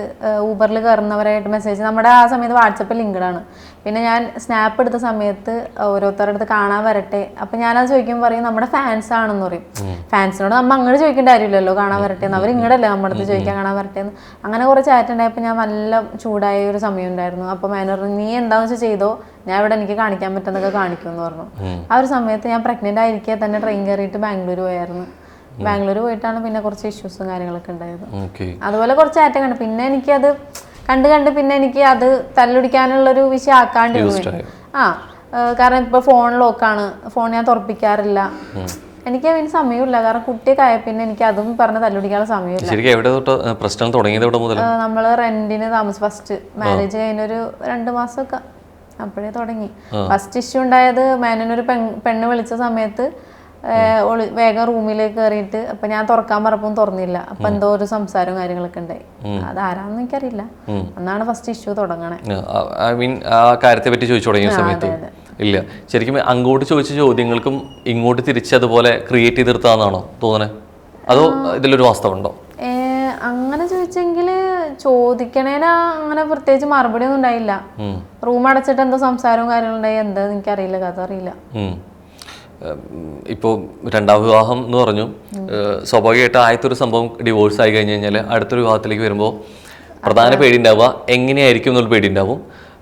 ഊബറിൽ കയറുന്നവരായിട്ട് മെസ്സേജ്, നമ്മുടെ ആ സമയത്ത് വാട്സപ്പിൽ ലിങ്ക്ഡാണ്. പിന്നെ ഞാൻ സ്നാപ്പ് എടുത്ത സമയത്ത് ഓരോരുത്തരുടെ അടുത്ത് കാണാൻ വരട്ടെ. അപ്പൊ ഞാനത് ചോദിക്കുമ്പോൾ പറയും നമ്മുടെ ഫാൻസ് ആണെന്ന് പറയും. ഫാൻസിനോട് നമ്മൾ അങ്ങോട്ട് ചോദിക്കേണ്ട കാര്യമില്ലല്ലോ കാണാൻ വരട്ടെ എന്ന്. അവർ ഇങ്ങോട്ടല്ലേ നമ്മുടെ അടുത്ത് ചോദിക്കാൻ കാണാൻ വരട്ടെ എന്ന്. അങ്ങനെ കുറെ ചാറ്റ് ഉണ്ടായപ്പോൾ ഞാൻ നല്ല ചൂടായ ഒരു സമയം ഉണ്ടായിരുന്നു. അപ്പൊ മാനർ നീ എന്താന്ന് വെച്ചാൽ ചെയ്തോ, ഞാൻ ഇവിടെ എനിക്ക് കാണിക്കാൻ പറ്റുന്നതൊക്കെ കാണിക്കുമെന്ന് പറഞ്ഞു. ആ ഒരു സമയത്ത് ഞാൻ പ്രഗ്നന്റ് ആയിരിക്കെ തന്നെ ട്രെയിൻ കയറിയിട്ട് ബാംഗ്ലൂർ പോയായിരുന്നു. ബാംഗ്ലൂർ പോയിട്ടാണ് പിന്നെ കുറച്ച് ഇഷ്യൂസും കാര്യങ്ങളൊക്കെ ഉണ്ടായത്. അതുപോലെ കുറച്ച് ചാറ്റ് കണ്ടു. പിന്നെ എനിക്കത് കണ്ട് പിന്നെ എനിക്ക് അത് തല്ലുടിക്കാനുള്ളൊരു വിഷയം ആക്കാണ്ട് കാരണം ഇപ്പൊ ഫോൺ ലോക്കാണ്, ഫോൺ ഞാൻ തുറപ്പിക്കാറില്ല. എനിക്ക് അതിന് സമയമില്ല. കാരണം കുട്ടിയൊക്കെ ആയ പിന്നെ എനിക്ക് അതും പറഞ്ഞ് തല്ലുടിക്കാനുള്ള സമയമില്ല. നമ്മള് റെന്റിന് താമസിച്ചു. ഫസ്റ്റ് മാരേജ് കഴിഞ്ഞൊരു 2 മാസമൊക്കെ അപ്പോഴേ തുടങ്ങി. ഫസ്റ്റ് ഇഷ്യൂ ഉണ്ടായത് മാനൊരു പെണ്ണ് വിളിച്ച സമയത്ത് വേഗം റൂമിലേക്ക് കയറിയിട്ട്, അപ്പൊ ഞാൻ തുറക്കാൻ പറഞ്ഞപ്പോൾ തുറന്നില്ല. അപ്പൊ എന്തോ ഒരു സംസാരവും കാര്യങ്ങളൊക്കെ ഉണ്ടായി. അതാരാന്ന് എനിക്കറിയില്ല. അന്നാണ് ഫസ്റ്റ് ഇഷ്യൂ തുടങ്ങണേ. കാര്യത്തെ പറ്റി ചോദിച്ചു തുടങ്ങിയ സമയത്ത് ഇല്ല, ശരിക്കും അങ്ങോട്ട് ചോദിച്ച ചോദ്യങ്ങൾക്കും ഇങ്ങോട്ട് തിരിച്ചതുപോലെ ക്രിയേറ്റ് ചെയ്തെടുത്താന്നാണോ തോന്നണേ? അതോ ഇതിലൊരു വാസ്തവം ഉണ്ടോ? അങ്ങനെ ചോദിച്ചെങ്കില് ചോദിക്കണേന അങ്ങനെ പ്രത്യേകിച്ച് മറുപടി ഒന്നും ഉണ്ടായില്ല. റൂം അടച്ചിട്ട് എന്തോ സംസാരവും കാര്യങ്ങളുണ്ടായി. എന്താ എനിക്കറിയില്ല, കഥ അറിയില്ല. ഇപ്പോൾ 2ാം വിവാഹം എന്ന് പറഞ്ഞു. സ്വാഭാവികമായിട്ട് ആദ്യത്തൊരു സംഭവം ഡിവോഴ്സ് ആയി കഴിഞ്ഞ് കഴിഞ്ഞാൽ അടുത്തൊരു വിവാഹത്തിലേക്ക് വരുമ്പോൾ പ്രധാന പേടി ഉണ്ടാവുക എങ്ങനെയായിരിക്കും എന്നുള്ള പേടി ഉണ്ടാവും.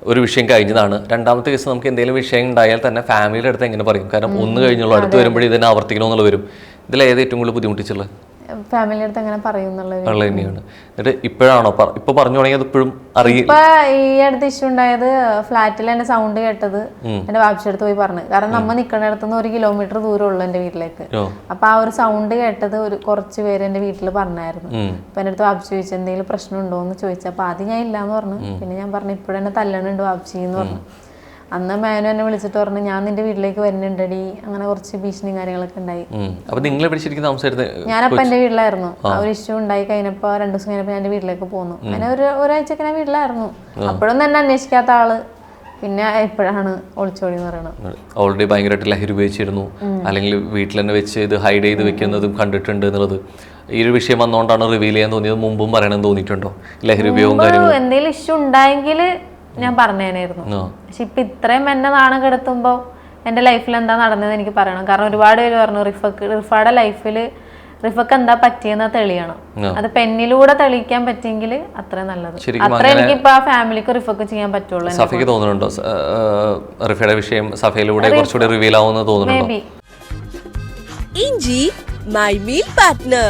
ഒരു വിഷയം കഴിഞ്ഞതാണ്. രണ്ടാമത്തെ കേസ് നമുക്ക് എന്തെങ്കിലും വിഷയം ഉണ്ടായാൽ തന്നെ ഫാമിലിയുടെ അടുത്ത് എങ്ങനെ പറയും? കാരണം ഒന്ന് കഴിഞ്ഞുള്ളൂ, അടുത്ത് വരുമ്പോഴേ ഇതിനെ ആവർത്തിക്കണമെന്നുള്ള വരും. ഇതിൽ ഏത് ഏറ്റവും കൂടുതൽ ബുദ്ധിമുട്ടിച്ചുള്ളത്? ഫാമിലി അടുത്ത് എങ്ങനെ പറയും തന്നെയാണ്. എന്നിട്ട് ഇപ്പോഴാണോ ഇപ്പൊ പറഞ്ഞു തുടങ്ങിയത്? ഇപ്പോഴും അറിയില്ല. ഇപ്പൊ ഈ അടുത്ത് ഇഷ്യൂ ഉണ്ടായത് ഫ്ലാറ്റിൽ എന്റെ സൗണ്ട് കേട്ടത് എന്റെ വാപ്പിച്ചടുത്ത് പോയി പറഞ്ഞു. കാരണം നമ്മ നിൽക്കുന്നിടത്തുനിന്ന് 1 കിലോമീറ്റർ ദൂരം ഉള്ളു എന്റെ വീട്ടിലേക്ക്. അപ്പൊ ആ ഒരു സൗണ്ട് കേട്ടത് കുറച്ച് പേര് എന്റെ വീട്ടിൽ പറഞ്ഞായിരുന്നു. അപ്പൊ എന്റെ അടുത്ത് വാപ്പിച്ച് ചോദിച്ചു എന്തെങ്കിലും പ്രശ്നം ഉണ്ടോ എന്ന് ചോദിച്ചപ്പോ ആദ്യം ഞാൻ ഇല്ലാന്ന് പറഞ്ഞു. പിന്നെ ഞാൻ പറഞ്ഞു ഇപ്പോഴെന്നെ തല്ലണുണ്ട് വാപ്പിച്ചി എന്ന് പറഞ്ഞു. അന്ന് മേനു എന്നെ വിളിച്ചിട്ട് പറഞ്ഞു ഞാൻ നിന്റെ വീട്ടിലേക്ക് വരുന്നുണ്ടടി, അങ്ങനെ കുറച്ച് ഭീഷണിയും കാര്യങ്ങളൊക്കെ ഉണ്ടായി. ഞാനപ്പോ എന്റെ വീട്ടിലായിരുന്നു. ആ ഒരു ഇഷ്യൂ ഉണ്ടായി കഴിഞ്ഞപ്പോ 2 ദിവസം കഴിഞ്ഞപ്പോ ഞാൻ എന്റെ വീട്ടിലേക്ക് പോന്നു. അങ്ങനെ ഒരാഴ്ചക്ക് ഞാൻ വീട്ടിലായിരുന്നു. അപ്പോഴൊന്നും എന്നെ അന്വേഷിക്കാത്ത ആള് പിന്നെ ഇപ്പോഴാണ് ഒളിച്ചോടി എന്ന് പറയുന്നത്. ഓൾറെഡി ഭയങ്കരമായിട്ട് ലഹരി ഉപയോഗിച്ചിരുന്നു, അല്ലെങ്കിൽ വീട്ടിൽ തന്നെ വെച്ച് ഇത് ഹൈഡ് ചെയ്ത് വെക്കുന്നതും കണ്ടിട്ടുണ്ട് എന്നുള്ളത് ഈ ഒരു വിഷയം വന്നുകൊണ്ടാണ് റിവീൽ ചെയ്യാൻ തോന്നിയത്? മുമ്പും പറയണമെന്ന് തോന്നിയിട്ടുണ്ടോ? ലഹരി ഉപയോഗം എന്തെങ്കിലും ഇഷ്യൂ ഉണ്ടായെങ്കിൽ ഞാൻ പറഞ്ഞേനായിരുന്നു. പക്ഷെ ഇപ്പൊ ഇത്രയും എന്നെ നാണം കെടുത്തുമ്പോ എന്റെ ലൈഫിൽ എന്താ നടന്നത് എനിക്ക് പറയണം. കാരണം ഒരുപാട് പേര് പറഞ്ഞു റിഫയുടെ ലൈഫില് റിഫക്ക് എന്താ പറ്റിയെന്ന് തെളിയണം. അത് പെന്നിലൂടെ തെളിയിക്കാൻ പറ്റിയെങ്കിൽ അത്രയും നല്ലത്. അത്ര എനിക്കിപ്പോ ആ ഫാമിലിക്ക് റിഫക്ക് ചെയ്യാൻ പറ്റുള്ളൂ. സഫയ്ക്ക് തോന്നുന്നുണ്ടോ റിഫയുടെ വിഷയം സഫയിലൂടെ കുറച്ചുകൂടി റിവീൽ ആവുമെന്ന് തോന്നുന്നുണ്ടോ? ഇഞ്ചി മൈ മീൽ പാർട്ട്ണർ.